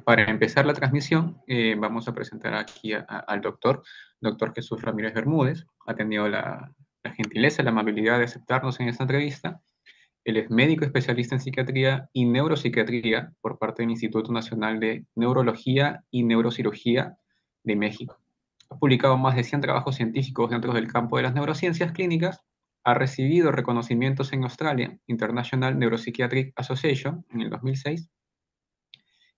Para empezar la transmisión, vamos a presentar aquí al doctor Jesús Ramírez Bermúdez. Ha tenido la gentileza, la amabilidad de aceptarnos en esta entrevista. Él es médico especialista en psiquiatría y neuropsiquiatría por parte del Instituto Nacional de Neurología y Neurocirugía de México. Ha publicado más de 100 trabajos científicos dentro del campo de las neurociencias clínicas. Ha recibido reconocimientos en Australia, International Neuropsychiatric Association, en el 2006,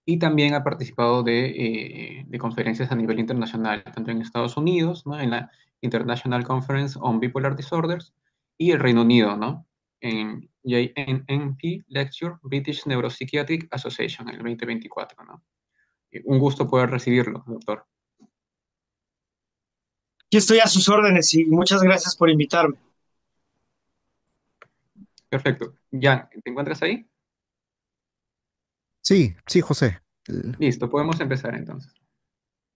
y también ha participado de conferencias a nivel internacional, tanto en Estados Unidos, ¿no? En la International Conference on Bipolar Disorders, y el Reino Unido, ¿no? En JNNP Lecture British Neuropsychiatric Association en el 2024, ¿no? Un gusto poder recibirlo, doctor. Aquí estoy a sus órdenes y muchas gracias por invitarme. Perfecto. Jan, ¿te encuentras ahí? Sí, sí, José. Listo, podemos empezar entonces.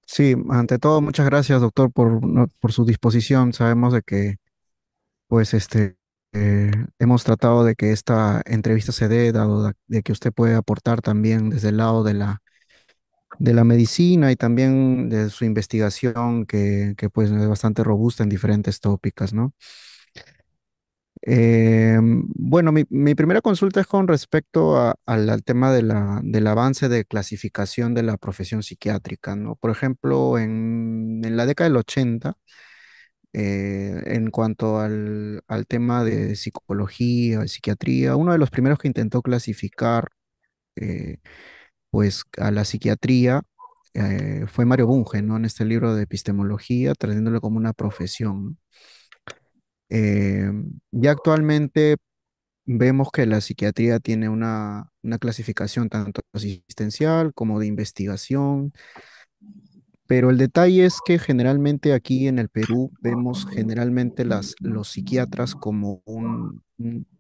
Sí, ante todo, muchas gracias, doctor, por su disposición. Sabemos de que, pues, hemos tratado de que esta entrevista se dé, dado de que usted puede aportar también desde el lado de la medicina y también de su investigación, pues, es bastante robusta en diferentes tópicas, ¿no? Bueno, mi primera consulta es con respecto al tema del avance de clasificación de la profesión psiquiátrica, ¿no? Por ejemplo, en la década del 80, en cuanto al tema de psicología, y psiquiatría, uno de los primeros que intentó clasificar, eh, pues, a la psiquiatría fue Mario Bunge, ¿no? En este libro de epistemología, trayéndolo como una profesión, ¿no? Eh, ya actualmente vemos que la psiquiatría tiene una clasificación tanto asistencial como de investigación, pero el detalle es que generalmente aquí en el Perú vemos generalmente los psiquiatras como un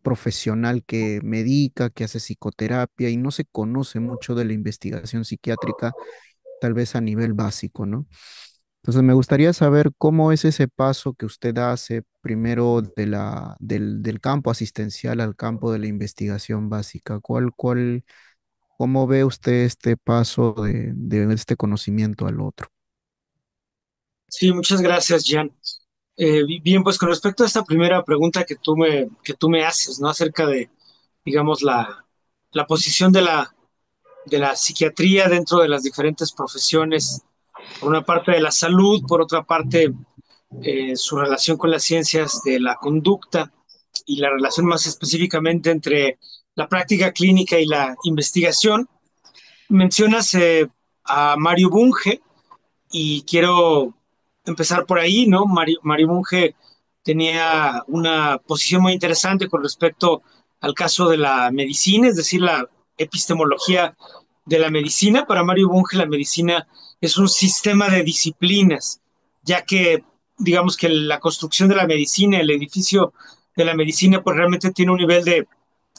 profesional que medica, que hace psicoterapia y no se conoce mucho de la investigación psiquiátrica, tal vez a nivel básico, ¿no? Entonces me gustaría saber cómo es ese paso que usted hace primero del campo asistencial al campo de la investigación básica. ¿Cómo ve usted este paso de este conocimiento al otro? Sí, muchas gracias, Jan. Bien, pues con respecto a esta primera pregunta que tú me haces, ¿no? Acerca de, digamos, la posición de la psiquiatría dentro de las diferentes profesiones, por una parte de la salud, por otra parte su relación con las ciencias de la conducta y la relación más específicamente entre la práctica clínica y la investigación. Mencionas a Mario Bunge y quiero empezar por ahí, ¿no? Mario Bunge tenía una posición muy interesante con respecto al caso de la medicina, es decir, la epistemología de la medicina. Para Mario Bunge, la medicina es un sistema de disciplinas, ya que, digamos que la construcción de la medicina, el edificio de la medicina, pues realmente tiene un nivel de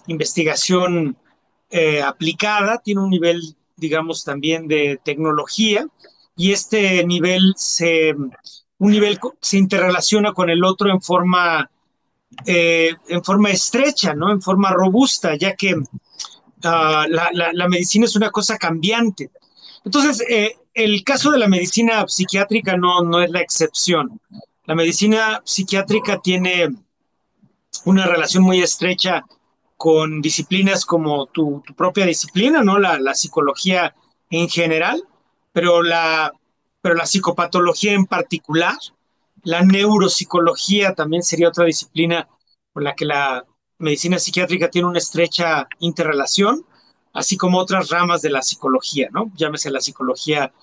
investigación aplicada, tiene un nivel, digamos, también de tecnología, y este nivel se interrelaciona con el otro en forma estrecha, ¿no? En forma robusta, ya que la medicina es una cosa cambiante. Entonces, el caso de la medicina psiquiátrica no es la excepción. La medicina psiquiátrica tiene una relación muy estrecha con disciplinas como tu propia disciplina, ¿no? La psicología en general, pero la psicopatología en particular, la neuropsicología también sería otra disciplina con la que la medicina psiquiátrica tiene una estrecha interrelación, así como otras ramas de la psicología, ¿no? Llámese la psicología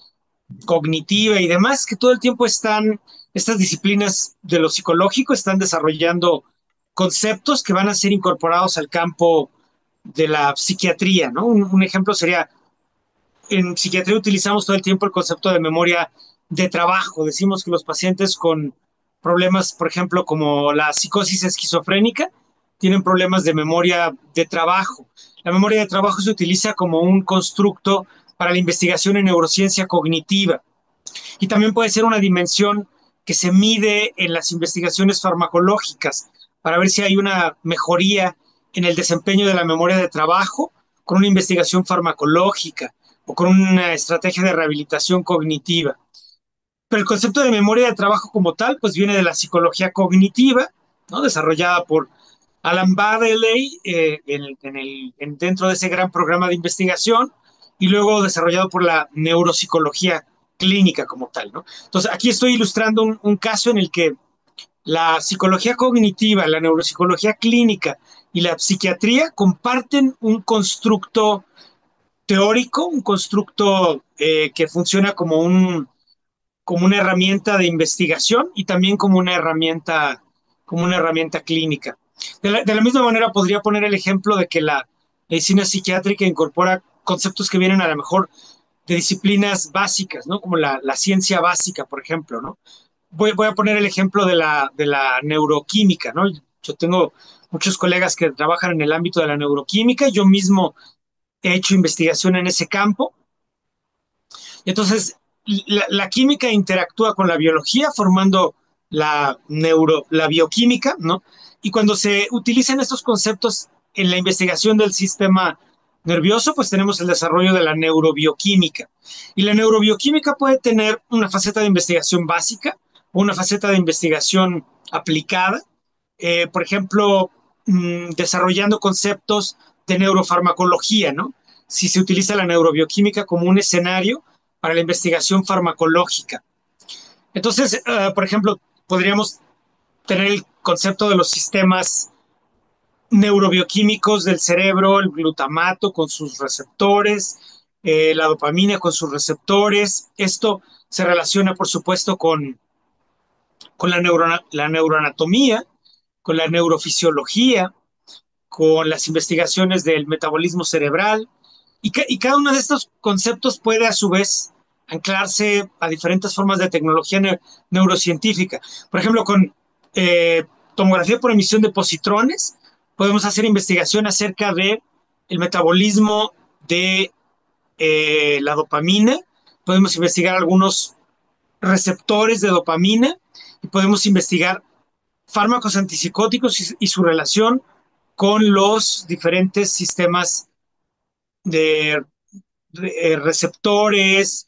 cognitiva y demás, que todo el tiempo estas disciplinas de lo psicológico están desarrollando conceptos que van a ser incorporados al campo de la psiquiatría, ¿no? Un ejemplo sería, en psiquiatría utilizamos todo el tiempo el concepto de memoria de trabajo. Decimos que los pacientes con problemas, por ejemplo, como la psicosis esquizofrénica, tienen problemas de memoria de trabajo. La memoria de trabajo se utiliza como un constructo para la investigación en neurociencia cognitiva. Y también puede ser una dimensión que se mide en las investigaciones farmacológicas para ver si hay una mejoría en el desempeño de la memoria de trabajo con una investigación farmacológica o con una estrategia de rehabilitación cognitiva. Pero el concepto de memoria de trabajo como tal, pues viene de la psicología cognitiva, ¿no? Desarrollada por Alan Baddeley dentro de ese gran programa de investigación y luego desarrollado por la neuropsicología clínica como tal, ¿no? Entonces, aquí estoy ilustrando un caso en el que la psicología cognitiva, la neuropsicología clínica y la psiquiatría comparten un constructo teórico, un constructo que funciona como una herramienta de investigación y también como una herramienta clínica. De la misma manera podría poner el ejemplo de que la medicina psiquiátrica incorpora conceptos que vienen a lo mejor de disciplinas básicas, ¿no? Como la ciencia básica, por ejemplo, ¿no? Voy a poner el ejemplo de la neuroquímica, ¿no? Yo tengo muchos colegas que trabajan en el ámbito de la neuroquímica, yo mismo he hecho investigación en ese campo. Entonces, la química interactúa con la biología formando la bioquímica, ¿no? Y cuando se utilizan estos conceptos en la investigación del sistema nervioso, pues tenemos el desarrollo de la neurobioquímica. Y la neurobioquímica puede tener una faceta de investigación básica o una faceta de investigación aplicada. Por ejemplo, desarrollando conceptos de neurofarmacología, ¿no? Si se utiliza la neurobioquímica como un escenario para la investigación farmacológica. Entonces, por ejemplo, podríamos tener el concepto de los sistemas neurobioquímicos del cerebro, el glutamato con sus receptores, la dopamina con sus receptores. Esto se relaciona, por supuesto, con la neuroanatomía, con la neurofisiología, con las investigaciones del metabolismo cerebral, y cada uno de estos conceptos puede a su vez anclarse a diferentes formas de tecnología neurocientífica. Por ejemplo, con tomografía por emisión de positrones, podemos hacer investigación acerca de el metabolismo de la dopamina, podemos investigar algunos receptores de dopamina y podemos investigar fármacos antipsicóticos y su relación con los diferentes sistemas de receptores,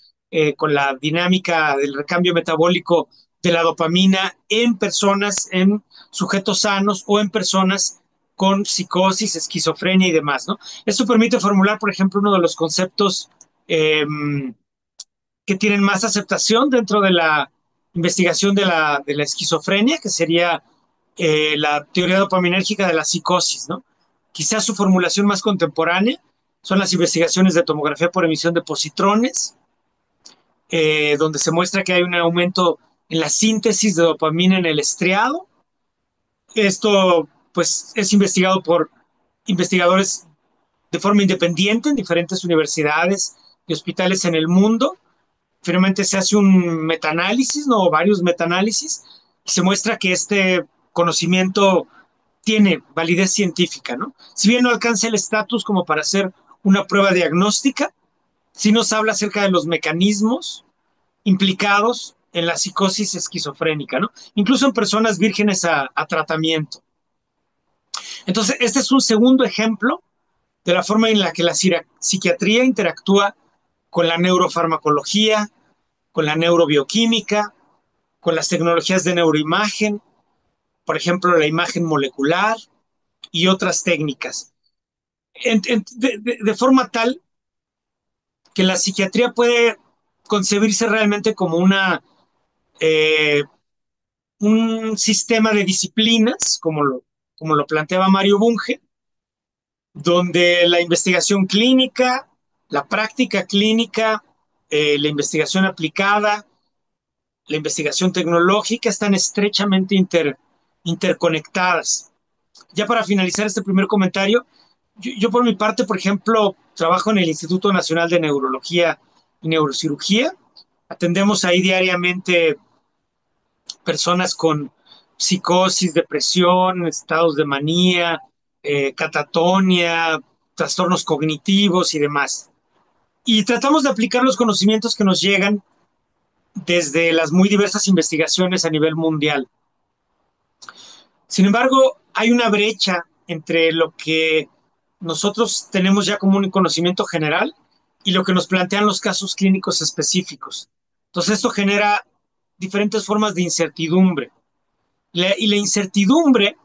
con la dinámica del recambio metabólico de la dopamina en personas, en sujetos sanos o en personas con psicosis, esquizofrenia y demás, ¿no? Esto permite formular, por ejemplo, uno de los conceptos que tienen más aceptación dentro de la investigación de la esquizofrenia, que sería la teoría dopaminérgica de la psicosis, ¿no? Quizás su formulación más contemporánea son las investigaciones de tomografía por emisión de positrones, donde se muestra que hay un aumento en la síntesis de dopamina en el estriado. Esto, pues, es investigado por investigadores de forma independiente en diferentes universidades y hospitales en el mundo. Finalmente se hace un metaanálisis, ¿no? O varios metaanálisis, y se muestra que este conocimiento tiene validez científica, ¿no? Si bien no alcanza el estatus como para hacer una prueba diagnóstica, sí nos habla acerca de los mecanismos implicados en la psicosis esquizofrénica, ¿no? Incluso en personas vírgenes a tratamiento. Entonces, este es un segundo ejemplo de la forma en la que la psiquiatría interactúa con la neurofarmacología, con la neurobioquímica, con las tecnologías de neuroimagen, por ejemplo, la imagen molecular y otras técnicas. De forma tal que la psiquiatría puede concebirse realmente como eh, un sistema de disciplinas, como lo planteaba Mario Bunge, donde la investigación clínica, la práctica clínica, la investigación aplicada, la investigación tecnológica están estrechamente interconectadas. Ya para finalizar este primer comentario, yo por mi parte, por ejemplo, trabajo en el Instituto Nacional de Neurología y Neurocirugía. Atendemos ahí diariamente personas con psicosis, depresión, estados de manía, catatonia, trastornos cognitivos y demás. y tratamos de aplicar los conocimientos que nos llegan desde las muy diversas investigaciones a nivel mundial. Sin embargo, hay una brecha entre lo que nosotros tenemos ya como un conocimiento general y lo que nos plantean los casos clínicos específicos. Entonces, esto genera diferentes formas de incertidumbre. Y la incertidumbre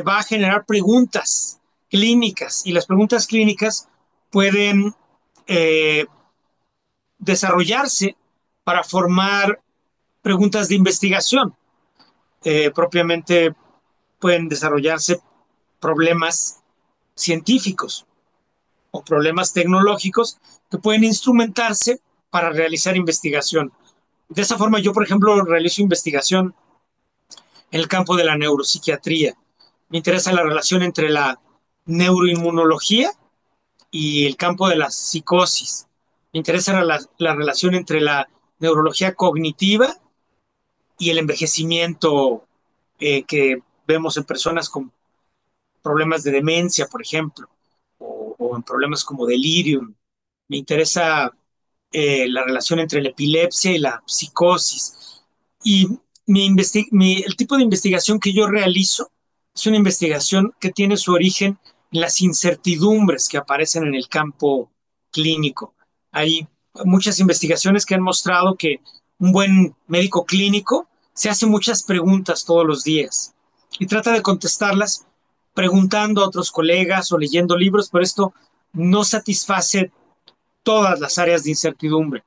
va a generar preguntas clínicas y las preguntas clínicas pueden eh, desarrollarse para formar preguntas de investigación. Propiamente pueden desarrollarse problemas científicos o problemas tecnológicos que pueden instrumentarse para realizar investigación. De esa forma, yo, por ejemplo, realizo investigación en el campo de la neuropsiquiatría. Me interesa la relación entre la neuroinmunología y el campo de la psicosis. Me interesa la relación entre la neurología cognitiva y el envejecimiento que vemos en personas con problemas de demencia, por ejemplo, o en problemas como delirium. Me interesa la relación entre la epilepsia y la psicosis. Y el tipo de investigación que yo realizo es una investigación que tiene su origen en las incertidumbres que aparecen en el campo clínico. Hay muchas investigaciones que han mostrado que un buen médico clínico se hace muchas preguntas todos los días y trata de contestarlas preguntando a otros colegas o leyendo libros, pero esto no satisface todas las áreas de incertidumbre.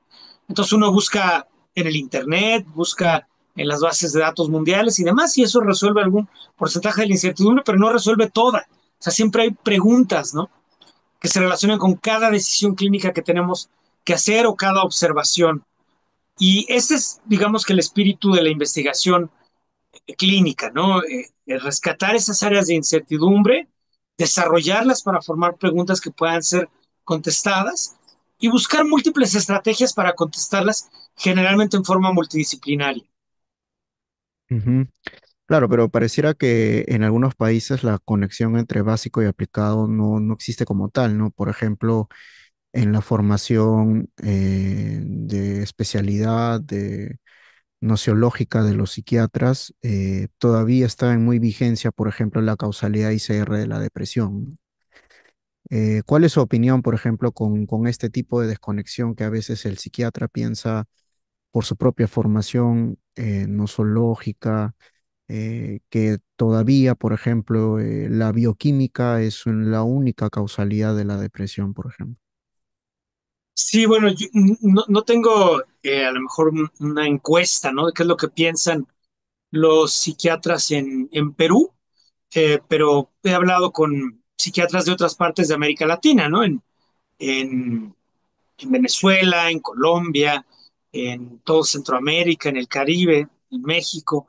Entonces uno busca en el Internet, busca en las bases de datos mundiales y demás, y eso resuelve algún porcentaje de la incertidumbre, pero no resuelve toda. O sea, siempre hay preguntas, ¿no? Que se relacionan con cada decisión clínica que tenemos que hacer o cada observación. Y ese es, digamos, que el espíritu de la investigación clínica, ¿no? Rescatar esas áreas de incertidumbre, desarrollarlas para formar preguntas que puedan ser contestadas y buscar múltiples estrategias para contestarlas, generalmente en forma multidisciplinaria. Ujú. Claro, pero pareciera que en algunos países la conexión entre básico y aplicado no existe como tal, ¿no? Por ejemplo, en la formación de especialidad de nociológica de los psiquiatras, todavía está en muy vigencia, por ejemplo, la causalidad ICR de la depresión. ¿Cuál es su opinión, por ejemplo, con este tipo de desconexión que a veces el psiquiatra piensa por su propia formación nosológica, que todavía, por ejemplo, la bioquímica es la única causalidad de la depresión, por ejemplo? Sí, bueno, yo no tengo a lo mejor una encuesta, ¿no? De qué es lo que piensan los psiquiatras en Perú, pero he hablado con psiquiatras de otras partes de América Latina, ¿no? En, en Venezuela, en Colombia, en todo Centroamérica, en el Caribe, en México,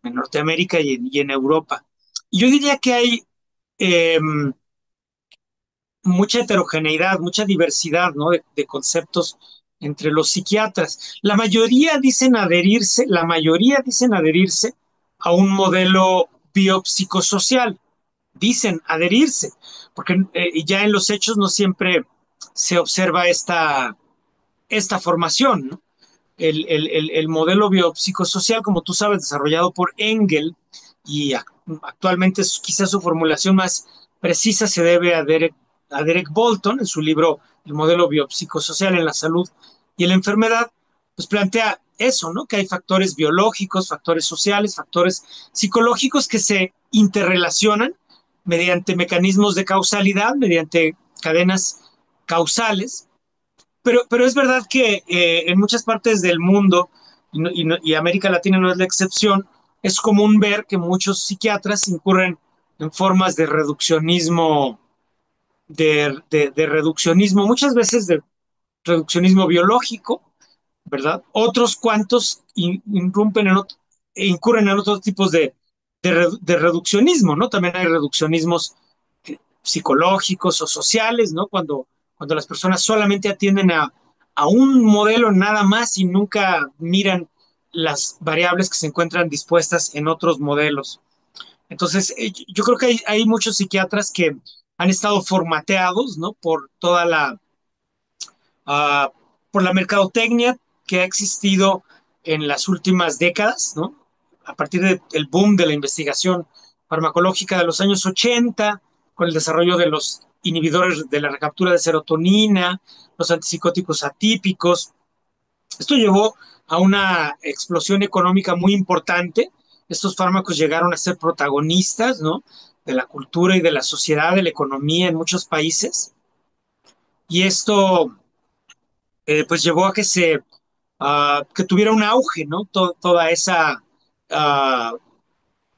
en Norteamérica y en Europa. Y yo diría que hay eh, mucha heterogeneidad, mucha diversidad, ¿no? De conceptos entre los psiquiatras. La mayoría dicen adherirse a un modelo biopsicosocial, dicen adherirse, porque ya en los hechos no siempre se observa esta formación, ¿no? El modelo biopsicosocial, como tú sabes, desarrollado por Engel y actualmente quizás su formulación más precisa se debe a Derek Bolton en su libro El modelo biopsicosocial en la salud y en la enfermedad, pues plantea eso, ¿no? Que hay factores biológicos, factores sociales, factores psicológicos que se interrelacionan mediante mecanismos de causalidad, mediante cadenas causales, pero es verdad que en muchas partes del mundo, y América Latina no es la excepción, es común ver que muchos psiquiatras incurren en formas de reduccionismo, de reduccionismo, muchas veces de reduccionismo biológico, ¿verdad? Otros cuantos incurren en otros tipos de reduccionismo, ¿no? También hay reduccionismos psicológicos o sociales, ¿no? Cuando las personas solamente atienden a un modelo nada más y nunca miran las variables que se encuentran dispuestas en otros modelos. Entonces, yo creo que hay muchos psiquiatras que han estado formateados, ¿no? Por toda ah, por la mercadotecnia que ha existido en las últimas décadas, ¿no? A partir del boom de la investigación farmacológica de los años 80, con el desarrollo de los inhibidores de la recaptura de serotonina, los antipsicóticos atípicos. Esto llevó a una explosión económica muy importante. Estos fármacos llegaron a ser protagonistas, ¿no? De la cultura y de la sociedad, de la economía en muchos países. Y esto pues llevó a que que tuviera un auge, ¿no? Uh,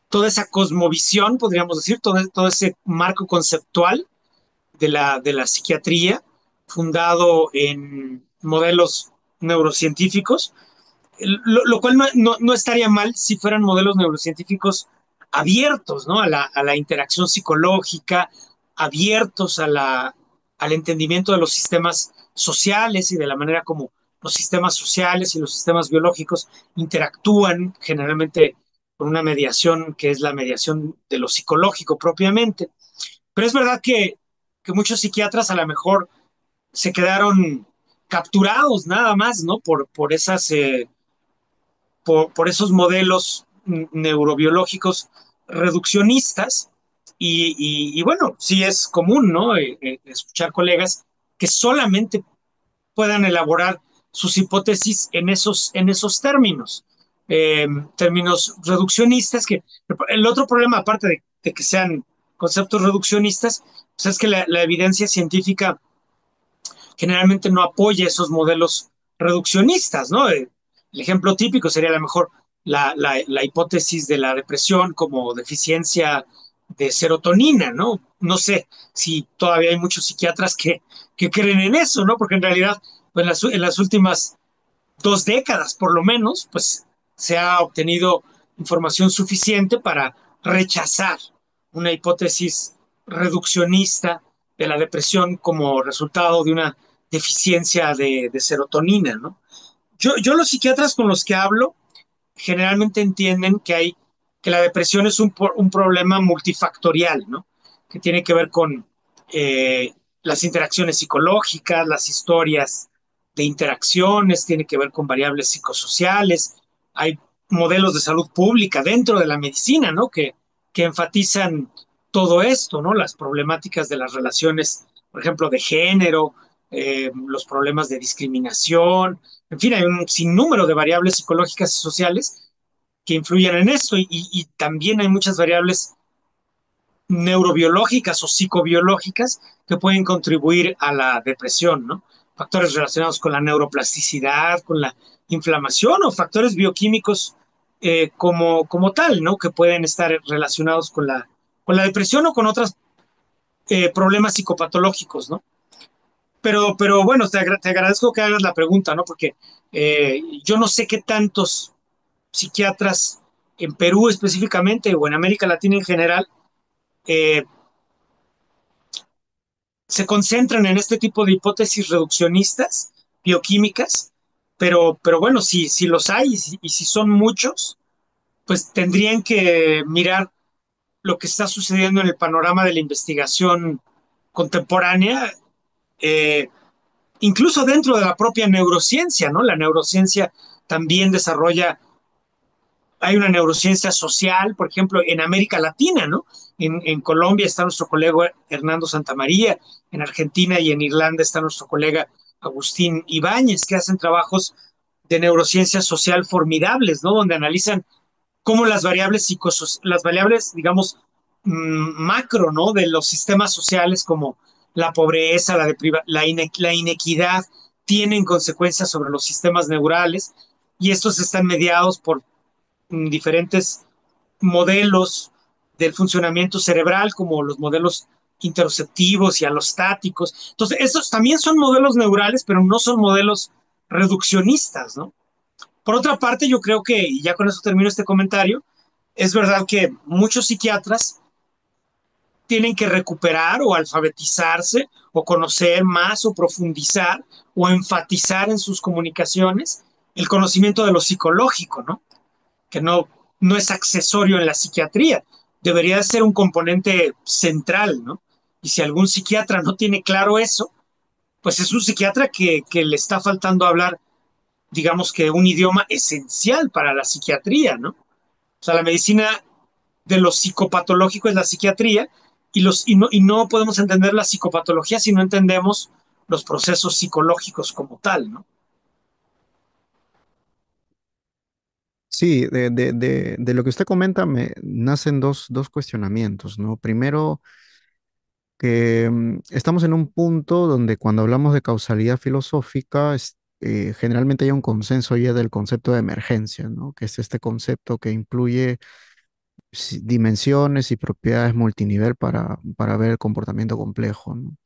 toda esa cosmovisión, podríamos decir, todo ese marco conceptual de la psiquiatría, fundado en modelos neurocientíficos, lo cual no estaría mal si fueran modelos neurocientíficos abiertos, ¿no? A la interacción psicológica, abiertos al entendimiento de los sistemas sociales y de la manera como los sistemas sociales y los sistemas biológicos interactúan generalmente con una mediación que es la mediación de lo psicológico propiamente. Pero es verdad que muchos psiquiatras a lo mejor se quedaron capturados nada más, ¿no? Por esos modelos neurobiológicos reduccionistas. Y bueno, sí es común, ¿no? Escuchar colegas que solamente puedan elaborar sus hipótesis en esos términos, términos reduccionistas, que el otro problema, aparte de que sean conceptos reduccionistas, pues es que la evidencia científica generalmente no apoya esos modelos reduccionistas, ¿no? El ejemplo típico sería a lo mejor la hipótesis de la depresión como deficiencia de serotonina, ¿no? No sé si todavía hay muchos psiquiatras que creen en eso, ¿no? Porque en realidad, pues en las últimas 2 décadas, por lo menos, pues se ha obtenido información suficiente para rechazar una hipótesis reduccionista de la depresión como resultado de una deficiencia de serotonina, ¿no? Yo los psiquiatras con los que hablo generalmente entienden que la depresión es un problema multifactorial, ¿no? Que tiene que ver con las interacciones psicológicas, las historias de interacciones, tiene que ver con variables psicosociales. Hay modelos de salud pública dentro de la medicina, ¿no? Que enfatizan todo esto, ¿no? Las problemáticas de las relaciones, por ejemplo, de género, los problemas de discriminación, en fin, hay un sinnúmero de variables psicológicas y sociales que influyen en esto y también hay muchas variables neurobiológicas o psicobiológicas que pueden contribuir a la depresión, ¿no? Factores relacionados con la neuroplasticidad, con la inflamación o factores bioquímicos como tal, ¿no? Que pueden estar relacionados con la depresión o con otros problemas psicopatológicos, ¿no? Pero bueno, te agradezco que hagas la pregunta, ¿no? Porque yo no sé qué tantos psiquiatras en Perú específicamente o en América Latina en general eh, se concentran en este tipo de hipótesis reduccionistas, bioquímicas, pero bueno, si los hay y si son muchos, pues tendrían que mirar lo que está sucediendo en el panorama de la investigación contemporánea, eh, incluso dentro de la propia neurociencia, ¿no? La neurociencia también desarrolla, hay una neurociencia social, por ejemplo, en América Latina, ¿no? En Colombia está nuestro colega Hernando Santamaría, en Argentina y en Irlanda está nuestro colega Agustín Ibáñez, que hacen trabajos de neurociencia social formidables, ¿no? Donde analizan cómo las variables, digamos, macro, ¿no? De los sistemas sociales como la pobreza, la inequidad, tienen consecuencias sobre los sistemas neurales y estos están mediados por diferentes modelos del funcionamiento cerebral, como los modelos interoceptivos y alostáticos. Entonces, estos también son modelos neurales, pero no son modelos reduccionistas, ¿no? Por otra parte, yo creo que, y ya con eso termino este comentario, es verdad que muchos psiquiatras tienen que recuperar o alfabetizarse o conocer más o profundizar o enfatizar en sus comunicaciones el conocimiento de lo psicológico, ¿no? Que no es accesorio en la psiquiatría, debería ser un componente central, ¿no? Y si algún psiquiatra no tiene claro eso, pues es un psiquiatra que le está faltando hablar, digamos que un idioma esencial para la psiquiatría, ¿no? O sea, la medicina de lo psicopatológico es la psiquiatría y no podemos entender la psicopatología si no entendemos los procesos psicológicos como tal, ¿no? Sí, de lo que usted comenta me nacen dos cuestionamientos, ¿no? Primero, que estamos en un punto donde cuando hablamos de causalidad filosófica, generalmente hay un consenso ya del concepto de emergencia, ¿no? Que es este concepto que incluye dimensiones y propiedades multinivel para ver el comportamiento complejo, ¿no?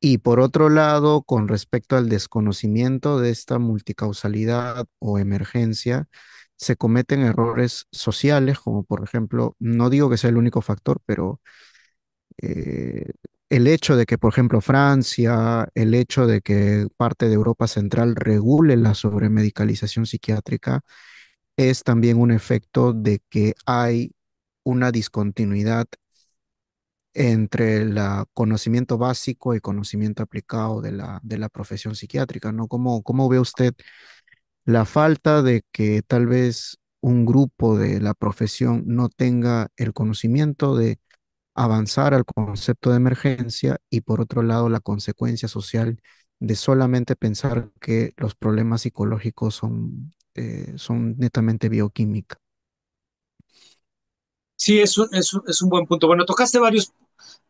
Y por otro lado, con respecto al desconocimiento de esta multicausalidad o emergencia, se cometen errores sociales, como por ejemplo, no digo que sea el único factor, pero eh, el hecho de que, por ejemplo, Francia, el hecho de que parte de Europa Central regule la sobremedicalización psiquiátrica, es también un efecto de que hay una discontinuidad entre el conocimiento básico y conocimiento aplicado de la profesión psiquiátrica, ¿no? ¿Cómo ve usted la falta de que tal vez un grupo de la profesión no tenga el conocimiento de avanzar al concepto de emergencia y por otro lado la consecuencia social de solamente pensar que los problemas psicológicos son netamente bioquímica? Sí, es un buen punto. Bueno, tocaste varios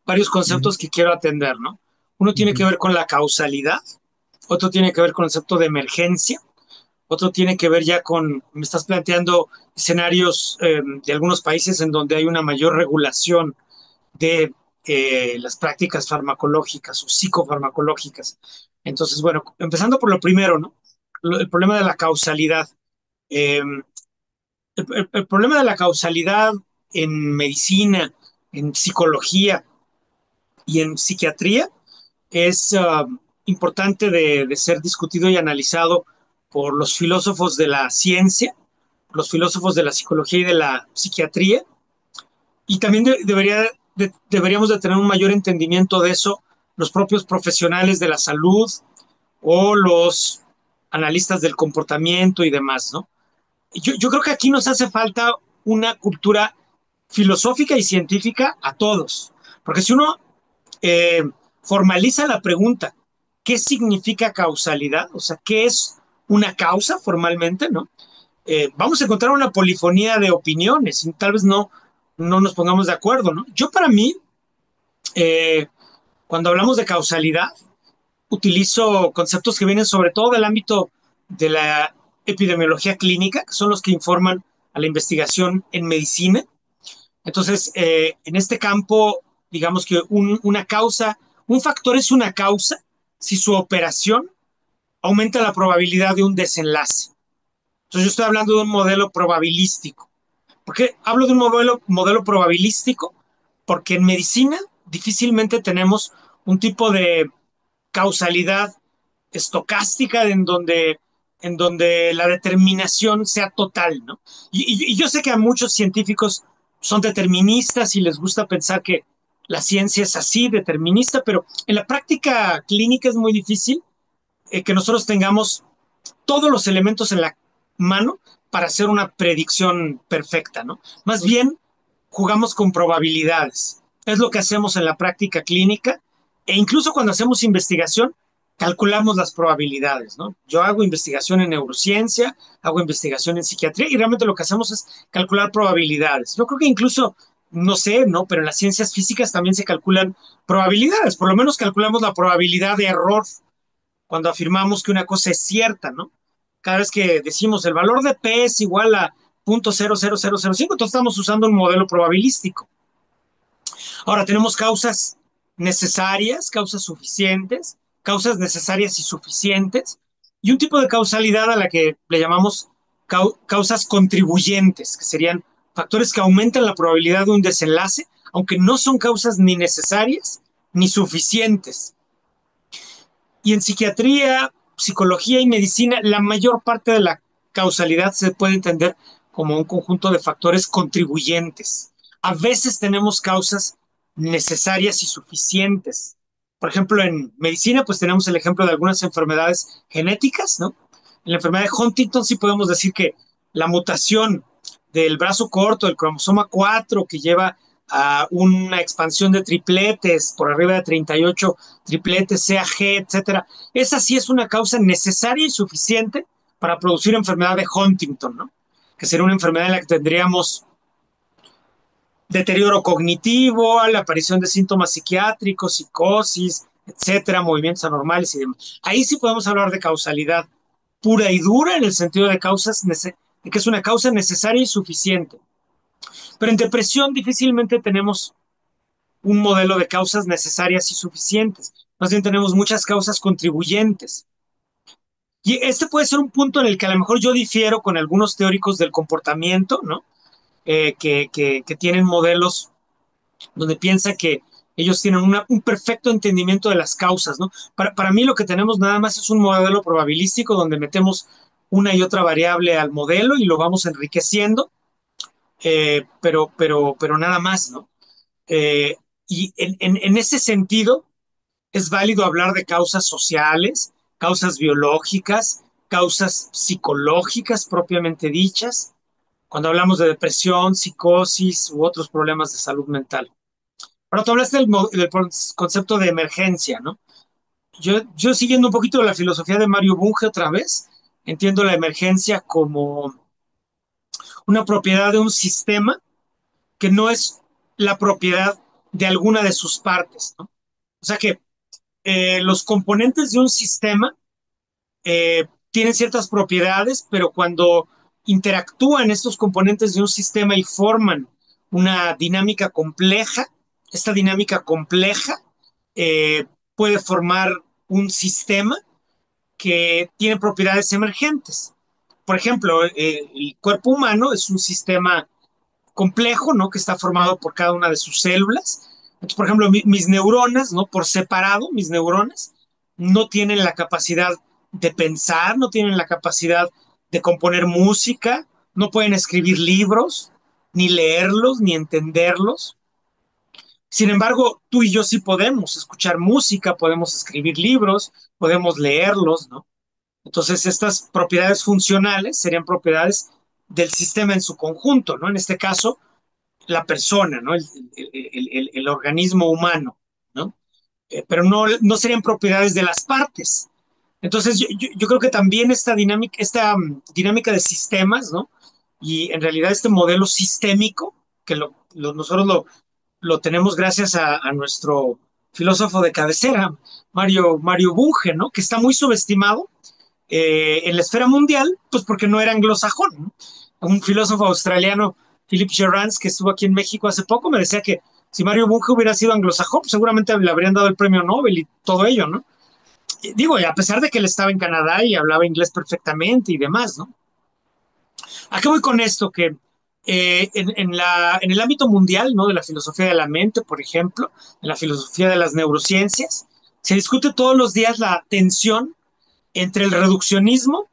Ujú. conceptos que quiero atender, ¿no? Uno tiene que Ujú. ver con la causalidad, otro tiene que ver con el concepto de emergencia, otro tiene que ver ya con, me estás planteando escenarios de algunos países en donde hay una mayor regulación de las prácticas farmacológicas o psicofarmacológicas. Entonces, bueno, empezando por lo primero, ¿no? El problema de la causalidad. Eh, el problema de la causalidad en medicina, en psicología y en psiquiatría es importante de ser discutido y analizado por los filósofos de la ciencia, los filósofos de la psicología y de la psiquiatría, y también deberíamos de tener un mayor entendimiento de eso los propios profesionales de la salud o los analistas del comportamiento y demás, ¿no? Yo creo que aquí nos hace falta una cultura filosófica y científica a todos, porque si uno eh, formaliza la pregunta, ¿qué significa causalidad? O sea, ¿qué es una causa formalmente, no? Vamos a encontrar una polifonía de opiniones y tal vez no nos pongamos de acuerdo, ¿no? Yo para mí, eh, cuando hablamos de causalidad, utilizo conceptos que vienen sobre todo del ámbito de la epidemiología clínica, que son los que informan a la investigación en medicina. Entonces, en este campo, digamos que una causa, un factor es una causa si su operación aumenta la probabilidad de un desenlace. Entonces, yo estoy hablando de un modelo probabilístico. ¿Por qué hablo de un modelo probabilístico? Porque en medicina difícilmente tenemos un tipo de causalidad estocástica en donde la determinación sea total, ¿no? Y yo sé que a muchos científicos son deterministas y les gusta pensar que la ciencia es así, determinista, pero en la práctica clínica es muy difícil que nosotros tengamos todos los elementos en la mano para hacer una predicción perfecta, ¿no? Más bien jugamos con probabilidades. Es lo que hacemos en la práctica clínica e incluso cuando hacemos investigación calculamos las probabilidades, ¿no? Yo hago investigación en neurociencia, hago investigación en psiquiatría y realmente lo que hacemos es calcular probabilidades. Yo creo que incluso, no sé, ¿no? Pero en las ciencias físicas también se calculan probabilidades, por lo menos calculamos la probabilidad de error cuando afirmamos que una cosa es cierta, ¿no? Cada vez que decimos el valor de P es igual a 0.00005, entonces estamos usando un modelo probabilístico. Ahora tenemos causas necesarias, causas suficientes, causas necesarias y suficientes, y un tipo de causalidad a la que le llamamos causas contribuyentes, que serían factores que aumentan la probabilidad de un desenlace, aunque no son causas ni necesarias ni suficientes. Y en psiquiatría, psicología y medicina, la mayor parte de la causalidad se puede entender como un conjunto de factores contribuyentes. A veces tenemos causas necesarias y suficientes, Por ejemplo, en medicina, pues tenemos el ejemplo de algunas enfermedades genéticas, ¿no? En la enfermedad de Huntington sí podemos decir que la mutación del brazo corto, del cromosoma 4, que lleva a una expansión de tripletes por arriba de 38 tripletes, CAG, etcétera, esa sí es una causa necesaria y suficiente para producir enfermedad de Huntington, ¿no? Que sería una enfermedad en la que tendríamos deterioro cognitivo, la aparición de síntomas psiquiátricos, psicosis, etcétera, movimientos anormales y demás. Ahí sí podemos hablar de causalidad pura y dura en el sentido de de que es una causa necesaria y suficiente. Pero en depresión difícilmente tenemos un modelo de causas necesarias y suficientes. Más bien tenemos muchas causas contribuyentes. Y este puede ser un punto en el que a lo mejor yo difiero con algunos teóricos del comportamiento, ¿no? Que tienen modelos donde piensa que ellos tienen un perfecto entendimiento de las causas, ¿no? Para mí lo que tenemos nada más es un modelo probabilístico donde metemos una y otra variable al modelo y lo vamos enriqueciendo, pero nada más, ¿no? Eh, y en ese sentido es válido hablar de causas sociales, causas biológicas, causas psicológicas propiamente dichas, cuando hablamos de depresión, psicosis u otros problemas de salud mental. Ahora tú hablaste del concepto de emergencia, ¿no? Yo siguiendo un poquito la filosofía de Mario Bunge otra vez, entiendo la emergencia como una propiedad de un sistema que no es la propiedad de alguna de sus partes, ¿no? O sea que los componentes de un sistema tienen ciertas propiedades, pero cuando interactúan estos componentes de un sistema y forman una dinámica compleja, esta dinámica compleja puede formar un sistema que tiene propiedades emergentes. Por ejemplo, el cuerpo humano es un sistema complejo, ¿no? Que está formado por cada una de sus células. Entonces, por ejemplo, mis neuronas, ¿no? Por separado, mis neuronas no tienen la capacidad de pensar, no tienen la capacidad de componer música, no pueden escribir libros, ni leerlos, ni entenderlos. Sin embargo, tú y yo sí podemos escuchar música, podemos escribir libros, podemos leerlos, ¿no? Entonces, estas propiedades funcionales serían propiedades del sistema en su conjunto, ¿no? En este caso, la persona, ¿no? El organismo humano, ¿no? Pero no serían propiedades de las partes. Entonces, yo creo que también esta dinámica de sistemas, ¿no? Y en realidad este modelo sistémico, que nosotros lo tenemos gracias a nuestro filósofo de cabecera, Mario Bunge, ¿no? Que está muy subestimado en la esfera mundial, pues porque no era anglosajón, ¿no? Un filósofo australiano, Philip Gerrans, que estuvo aquí en México hace poco, me decía que si Mario Bunge hubiera sido anglosajón, pues seguramente le habrían dado el premio Nobel y todo ello, ¿no? Digo, y a pesar de que él estaba en Canadá y hablaba inglés perfectamente y demás, ¿no? ¿A qué voy con esto? Que en el ámbito mundial, ¿no? De la filosofía de la mente, por ejemplo, en la filosofía de las neurociencias, se discute todos los días la tensión entre el reduccionismo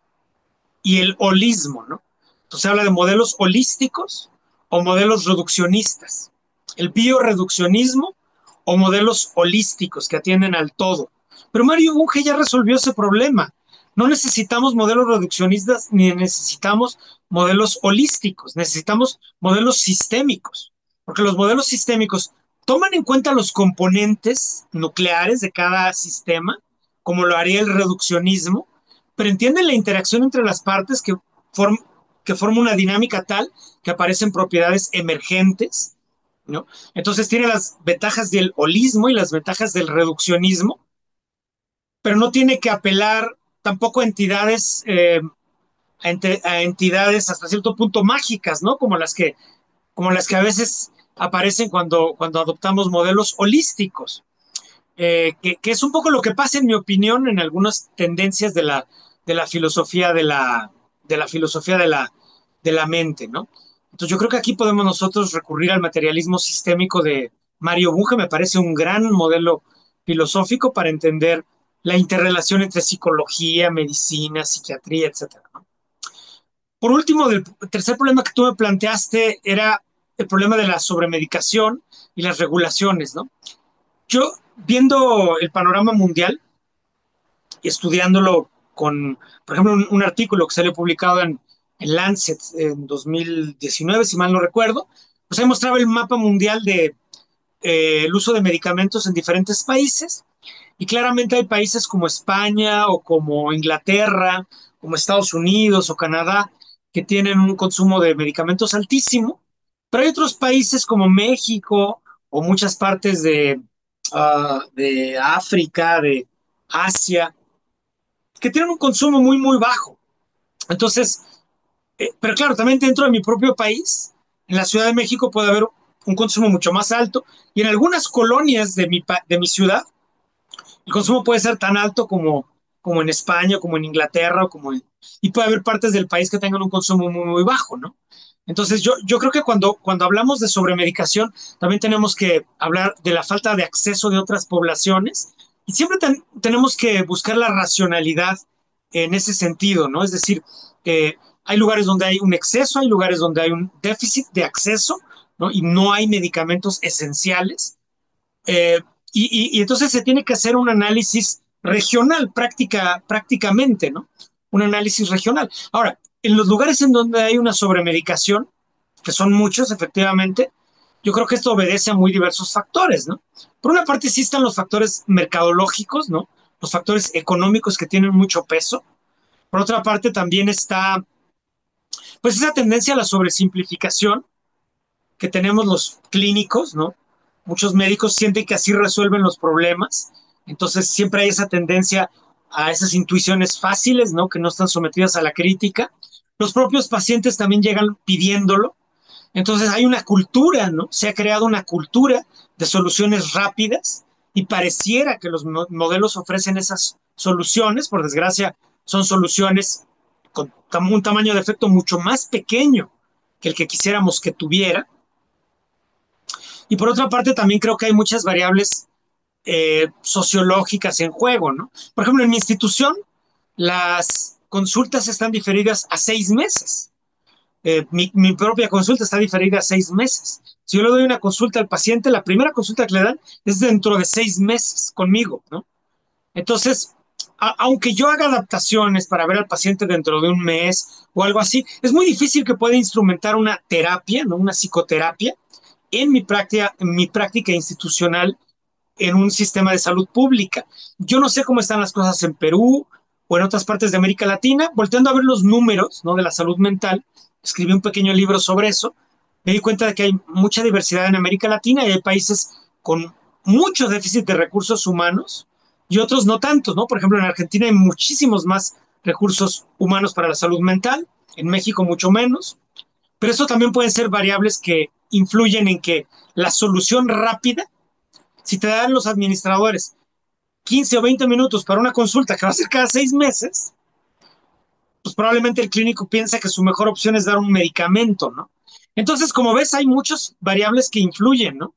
y el holismo, ¿no? Entonces habla de modelos holísticos o modelos reduccionistas, el bioreduccionismo o modelos holísticos que atienden al todo. Pero Mario Bunge ya resolvió ese problema. No necesitamos modelos reduccionistas ni necesitamos modelos holísticos, necesitamos modelos sistémicos, porque los modelos sistémicos toman en cuenta los componentes nucleares de cada sistema, como lo haría el reduccionismo, pero entienden la interacción entre las partes que forma una dinámica tal que aparecen propiedades emergentes, ¿no? Entonces tiene las ventajas del holismo y las ventajas del reduccionismo, pero no tiene que apelar tampoco a entidades, a entidades hasta cierto punto mágicas, ¿no? Como las que a veces aparecen cuando adoptamos modelos holísticos. Que es un poco lo que pasa, en mi opinión, en algunas tendencias de la filosofía de la filosofía de la mente, ¿no? Entonces yo creo que aquí podemos nosotros recurrir al materialismo sistémico de Mario Bunge, me parece un gran modelo filosófico para entender la interrelación entre psicología, medicina, psiquiatría, etcétera, ¿no? Por último, el tercer problema que tú me planteaste era el problema de la sobremedicación y las regulaciones, ¿no? Yo viendo el panorama mundial y estudiándolo con, por ejemplo, un artículo que salió publicado en Lancet en 2019, si mal no recuerdo, pues ahí mostraba el mapa mundial de el uso de medicamentos en diferentes países. Y claramente hay países como España o como Inglaterra, como Estados Unidos o Canadá, que tienen un consumo de medicamentos altísimo, pero hay otros países como México o muchas partes de África, de Asia, que tienen un consumo muy, muy bajo. Entonces, pero claro, también dentro de mi propio país, en la Ciudad de México puede haber un consumo mucho más alto y en algunas colonias de mi ciudad el consumo puede ser tan alto como en España, como en Inglaterra, y puede haber partes del país que tengan un consumo muy, muy bajo, ¿no? Entonces yo creo que cuando hablamos de sobremedicación, también tenemos que hablar de la falta de acceso de otras poblaciones y siempre tenemos que buscar la racionalidad en ese sentido, ¿no? Es decir, hay lugares donde hay un exceso, hay lugares donde hay un déficit de acceso, ¿no? Y no hay medicamentos esenciales. Eh, y entonces se tiene que hacer un análisis regional prácticamente, ¿no? Un análisis regional. Ahora, en los lugares en donde hay una sobremedicación, que son muchos efectivamente, yo creo que esto obedece a muy diversos factores, ¿no? Por una parte sí están los factores mercadológicos, ¿no? Los factores económicos que tienen mucho peso. Por otra parte también está, pues, esa tendencia a la sobresimplificación que tenemos los clínicos, ¿no? Muchos médicos sienten que así resuelven los problemas, entonces siempre hay esa tendencia a esas intuiciones fáciles, ¿no? Que no están sometidas a la crítica. Los propios pacientes también llegan pidiéndolo, entonces hay una cultura, ¿no? Se ha creado una cultura de soluciones rápidas y pareciera que los modelos ofrecen esas soluciones, por desgracia, son soluciones con un tamaño de efecto mucho más pequeño que el que quisiéramos que tuviera. Y por otra parte, también creo que hay muchas variables sociológicas en juego, ¿no? Por ejemplo, en mi institución, las consultas están diferidas a 6 meses. Mi propia consulta está diferida a 6 meses. Si yo le doy una consulta al paciente, la primera consulta que le dan es dentro de 6 meses conmigo, ¿no? Entonces, aunque yo haga adaptaciones para ver al paciente dentro de un mes o algo así, es muy difícil que pueda instrumentar una terapia, ¿no? Una psicoterapia en mi práctica institucional en un sistema de salud pública. Yo no sé cómo están las cosas en Perú o en otras partes de América Latina, volteando a ver los números, ¿no? De la salud mental, escribí un pequeño libro sobre eso, me di cuenta de que hay mucha diversidad en América Latina y hay países con mucho déficit de recursos humanos y otros no tantos, ¿no? Por ejemplo, en Argentina hay muchísimos más recursos humanos para la salud mental, en México mucho menos, pero eso también pueden ser variables que influyen en que la solución rápida, si te dan los administradores 15 o 20 minutos para una consulta que va a ser cada 6 meses, pues probablemente el clínico piensa que su mejor opción es dar un medicamento, ¿no? Entonces, como ves, hay muchas variables que influyen, ¿no?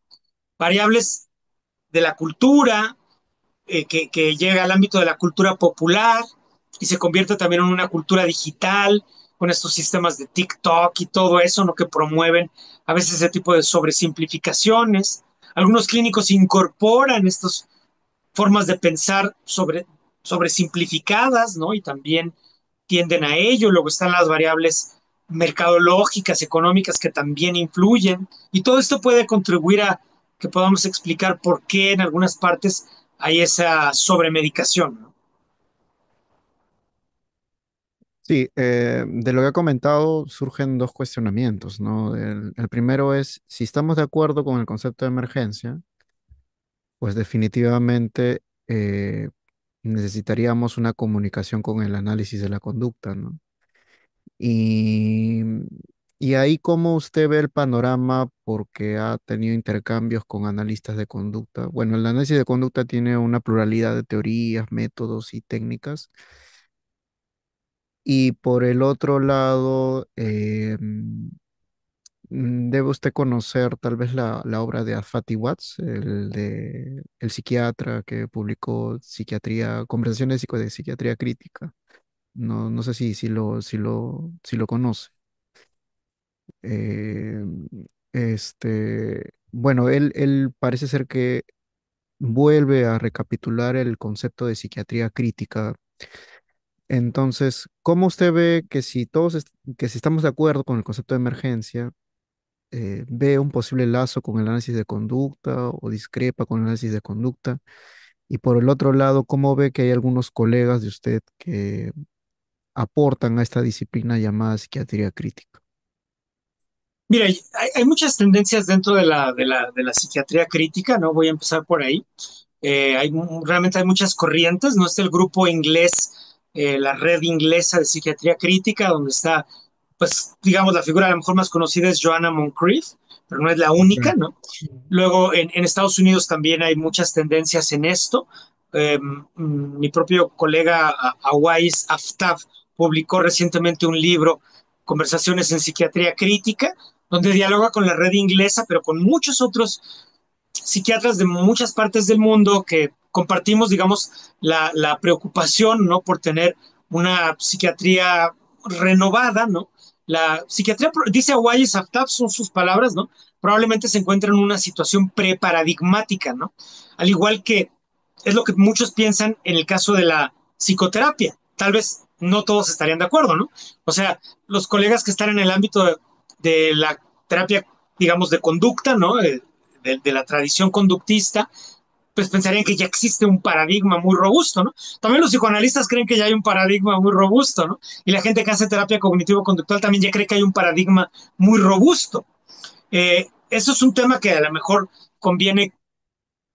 Variables de la cultura, que llega al ámbito de la cultura popular y se convierte también en una cultura digital con estos sistemas de TikTok y todo eso, ¿no? Que promueven a veces ese tipo de sobresimplificaciones. Algunos clínicos incorporan estas formas de pensar sobre simplificadas, ¿no? Y también tienden a ello. Luego están las variables mercadológicas, económicas que también influyen. Y todo esto puede contribuir a que podamos explicar por qué en algunas partes hay esa sobremedicación, ¿no? Sí, de lo que ha comentado surgen dos cuestionamientos, ¿no? El primero es, si estamos de acuerdo con el concepto de emergencia, pues definitivamente necesitaríamos una comunicación con el análisis de la conducta, ¿no? Y, y ahí cómo usted ve el panorama porque ha tenido intercambios con analistas de conducta. Bueno, el análisis de conducta tiene una pluralidad de teorías, métodos y técnicas. Y por el otro lado, debe usted conocer tal vez la obra de Afati Watts, el psiquiatra que publicó Psiquiatría, Conversaciones de Psiquiatría Crítica. No, no sé si lo conoce. Eh, bueno, él parece ser que vuelve a recapitular el concepto de psiquiatría crítica. Entonces, ¿cómo usted ve que si que si estamos de acuerdo con el concepto de emergencia, ve un posible lazo con el análisis de conducta o discrepa con el análisis de conducta? Y por el otro lado, ¿cómo ve que hay algunos colegas de usted que aportan a esta disciplina llamada psiquiatría crítica? Mira, hay muchas tendencias dentro de la psiquiatría crítica, ¿no? Voy a empezar por ahí. Realmente hay muchas corrientes, ¿no? Está el grupo inglés, la red inglesa de psiquiatría crítica, donde está, pues, digamos, la figura a lo mejor más conocida es Joanna Moncrief, pero no es la única, Ok. ¿no? Luego, en Estados Unidos también hay muchas tendencias en esto. Mi propio colega Awais Aftab publicó recientemente un libro, Conversaciones en Psiquiatría Crítica, donde dialoga con la red inglesa, pero con muchos otros psiquiatras de muchas partes del mundo que compartimos, digamos, la preocupación, ¿no? Por tener una psiquiatría renovada, ¿no? La psiquiatría, dice Awais Aftab, son sus palabras, ¿no? Probablemente se encuentra en una situación preparadigmática, ¿no? Al igual que es lo que muchos piensan en el caso de la psicoterapia. Tal vez no todos estarían de acuerdo, ¿no? O sea, los colegas que están en el ámbito de la terapia, digamos, de conducta, ¿no? De la tradición conductista, pues pensarían que ya existe un paradigma muy robusto, ¿no? También los psicoanalistas creen que ya hay un paradigma muy robusto, ¿no? Y la gente que hace terapia cognitivo-conductual también ya cree que hay un paradigma muy robusto. Eso es un tema que a lo mejor conviene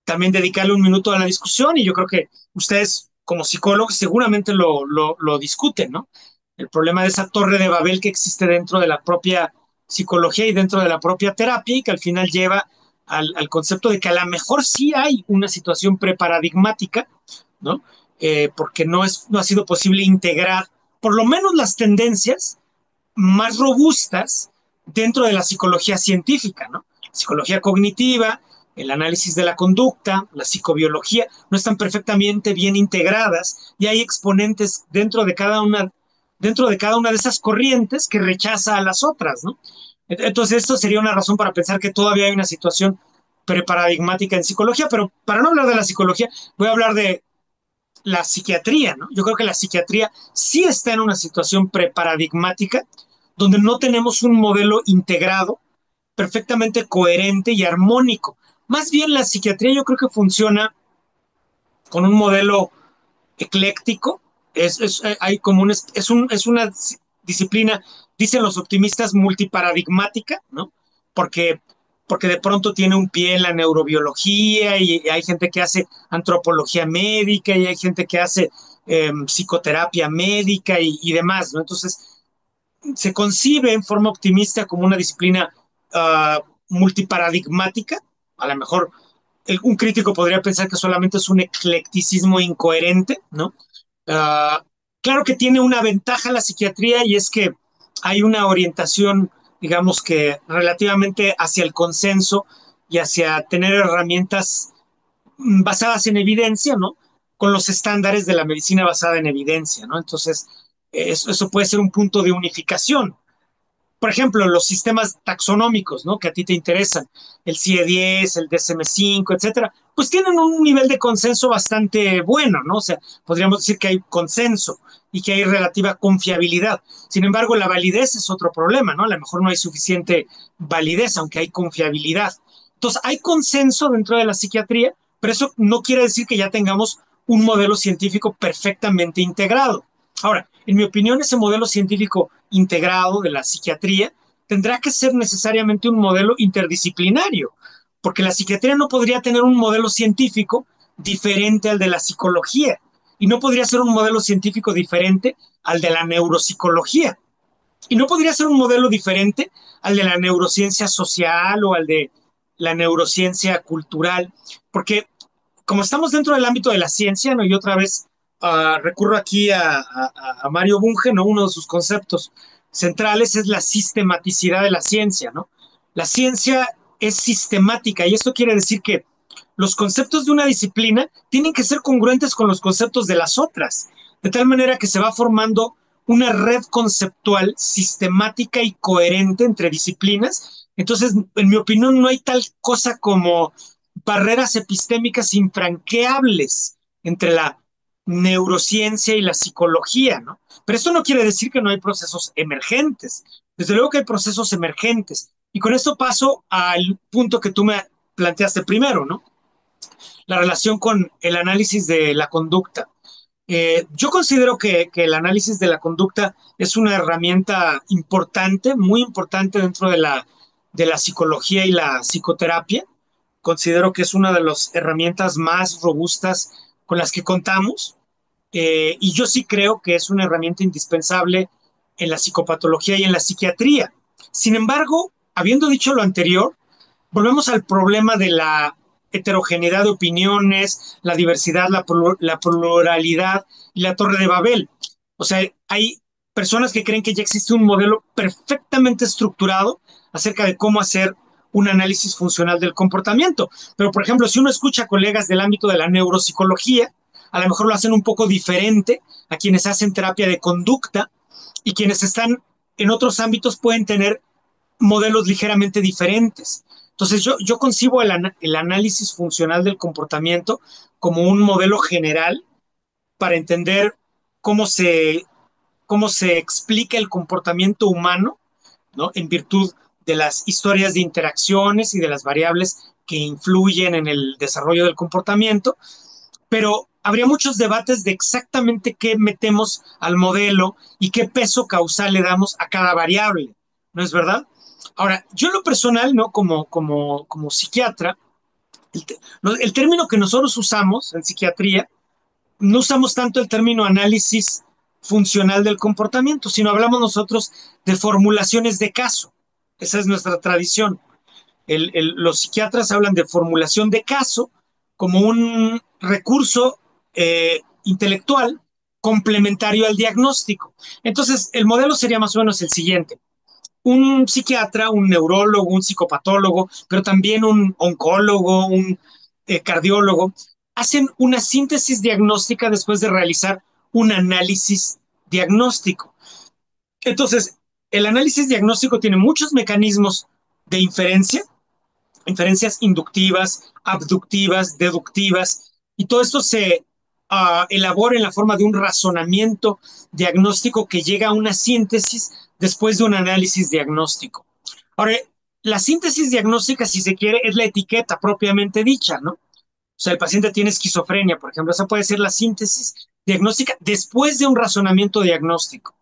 también dedicarle un minuto a la discusión y yo creo que ustedes como psicólogos seguramente lo discuten, ¿no? El problema de esa torre de Babel que existe dentro de la propia psicología y dentro de la propia terapia y que al final lleva al concepto de que a lo mejor sí hay una situación preparadigmática, ¿no? Porque no ha sido posible integrar por lo menos las tendencias más robustas dentro de la psicología científica, ¿no? Psicología cognitiva, el análisis de la conducta, la psicobiología, no están perfectamente bien integradas y hay exponentes dentro de cada una de esas corrientes que rechaza a las otras, ¿no? Entonces, esto sería una razón para pensar que todavía hay una situación preparadigmática en psicología, pero para no hablar de la psicología, voy a hablar de la psiquiatría, ¿no? Yo creo que la psiquiatría sí está en una situación preparadigmática donde no tenemos un modelo integrado, perfectamente coherente y armónico. Más bien la psiquiatría yo creo que funciona con un modelo ecléctico, hay como es una disciplina, dicen los optimistas, multiparadigmática, ¿no? Porque, porque de pronto tiene un pie en la neurobiología y hay gente que hace antropología médica y hay gente que hace psicoterapia médica y demás, ¿no? Entonces, se concibe en forma optimista como una disciplina multiparadigmática, a lo mejor un crítico podría pensar que solamente es un eclecticismo incoherente, ¿no? Uh, claro que tiene una ventaja la psiquiatría y es que hay una orientación, digamos que relativamente hacia el consenso y hacia tener herramientas basadas en evidencia, ¿no? Con los estándares de la medicina basada en evidencia, ¿no? Entonces, eso puede ser un punto de unificación. Por ejemplo, los sistemas taxonómicos, ¿no? Que a ti te interesan, el CIE-10, el DSM-5, etcétera, pues tienen un nivel de consenso bastante bueno, ¿no? O sea, podríamos decir que hay consenso y que hay relativa confiabilidad. Sin embargo, la validez es otro problema, ¿no? A lo mejor no hay suficiente validez, aunque hay confiabilidad. Entonces, hay consenso dentro de la psiquiatría, pero eso no quiere decir que ya tengamos un modelo científico perfectamente integrado. Ahora, en mi opinión, ese modelo científico integrado de la psiquiatría tendrá que ser necesariamente un modelo interdisciplinario, porque la psiquiatría no podría tener un modelo científico diferente al de la psicología y no podría ser un modelo científico diferente al de la neuropsicología y no podría ser un modelo diferente al de la neurociencia social o al de la neurociencia cultural, porque como estamos dentro del ámbito de la ciencia, ¿no? Y otra vez recurro aquí a Mario Bunge, ¿no? Uno de sus conceptos centrales es la sistematicidad de la ciencia, ¿no? La ciencia es sistemática y esto quiere decir que los conceptos de una disciplina tienen que ser congruentes con los conceptos de las otras, de tal manera que se va formando una red conceptual sistemática y coherente entre disciplinas. Entonces, en mi opinión, no hay tal cosa como barreras epistémicas infranqueables entre la neurociencia y la psicología, ¿no? Pero esto no quiere decir que no hay procesos emergentes. Desde luego que hay procesos emergentes. Y con esto paso al punto que tú me planteaste primero, ¿no? La relación con el análisis de la conducta. Yo considero que el análisis de la conducta es una herramienta importante, muy importante dentro de la psicología y la psicoterapia. Considero que es una de las herramientas más robustas con las que contamos. Y yo sí creo que es una herramienta indispensable en la psicopatología y en la psiquiatría. Sin embargo, habiendo dicho lo anterior, volvemos al problema de la heterogeneidad de opiniones, la diversidad, la pluralidad y la torre de Babel. O sea, hay personas que creen que ya existe un modelo perfectamente estructurado acerca de cómo hacer un análisis funcional del comportamiento. Pero, por ejemplo, si uno escucha a colegas del ámbito de la neuropsicología, a lo mejor lo hacen un poco diferente a quienes hacen terapia de conducta, y quienes están en otros ámbitos pueden tener modelos ligeramente diferentes. Entonces yo concibo el análisis funcional del comportamiento como un modelo general para entender cómo se, cómo se explica el comportamiento humano, ¿no? En virtud de las historias de interacciones y de las variables que influyen en el desarrollo del comportamiento, pero habría muchos debates de exactamente qué metemos al modelo y qué peso causal le damos a cada variable, ¿no es verdad? Ahora, yo en lo personal, ¿no? Como psiquiatra, el término que nosotros usamos en psiquiatría, no usamos tanto el término análisis funcional del comportamiento, sino hablamos nosotros de formulaciones de caso. Esa es nuestra tradición. Los psiquiatras hablan de formulación de caso como un recurso intelectual complementario al diagnóstico. Entonces, el modelo sería más o menos el siguiente. Un psiquiatra, un neurólogo, un psicopatólogo, pero también un oncólogo, un cardiólogo, hacen una síntesis diagnóstica después de realizar un análisis diagnóstico. Entonces, el análisis diagnóstico tiene muchos mecanismos de inferencia, inferencias inductivas, abductivas, deductivas, y todo esto se elabora en la forma de un razonamiento diagnóstico que llega a una síntesis después de un análisis diagnóstico. Ahora, la síntesis diagnóstica, si se quiere, es la etiqueta propiamente dicha, ¿no? O sea, el paciente tiene esquizofrenia, por ejemplo, esa puede ser la síntesis diagnóstica después de un razonamiento diagnóstico.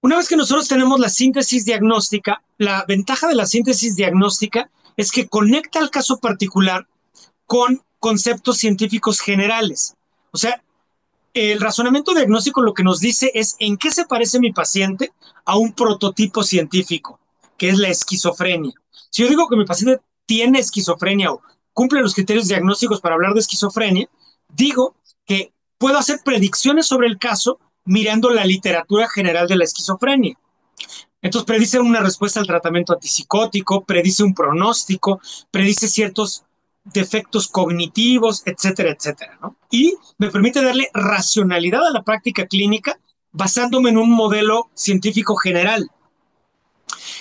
Una vez que nosotros tenemos la síntesis diagnóstica, la ventaja de la síntesis diagnóstica es que conecta el caso particular con conceptos científicos generales. O sea, el razonamiento diagnóstico lo que nos dice es en qué se parece mi paciente a un prototipo científico, que es la esquizofrenia. Si yo digo que mi paciente tiene esquizofrenia o cumple los criterios diagnósticos para hablar de esquizofrenia, digo que puedo hacer predicciones sobre el caso mirando la literatura general de la esquizofrenia. Entonces predice una respuesta al tratamiento antipsicótico, predice un pronóstico, predice ciertos defectos cognitivos, etcétera, etcétera, ¿no? Y me permite darle racionalidad a la práctica clínica basándome en un modelo científico general.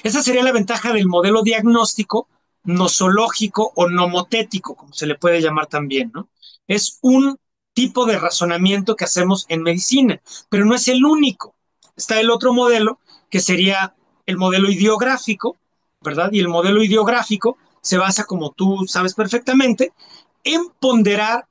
Esa sería la ventaja del modelo diagnóstico nosológico o nomotético, como se le puede llamar también, ¿no? Es un tipo de razonamiento que hacemos en medicina, pero no es el único. Está el otro modelo, que sería el modelo ideográfico, ¿verdad? Y el modelo ideográfico se basa, como tú sabes perfectamente, en ponderar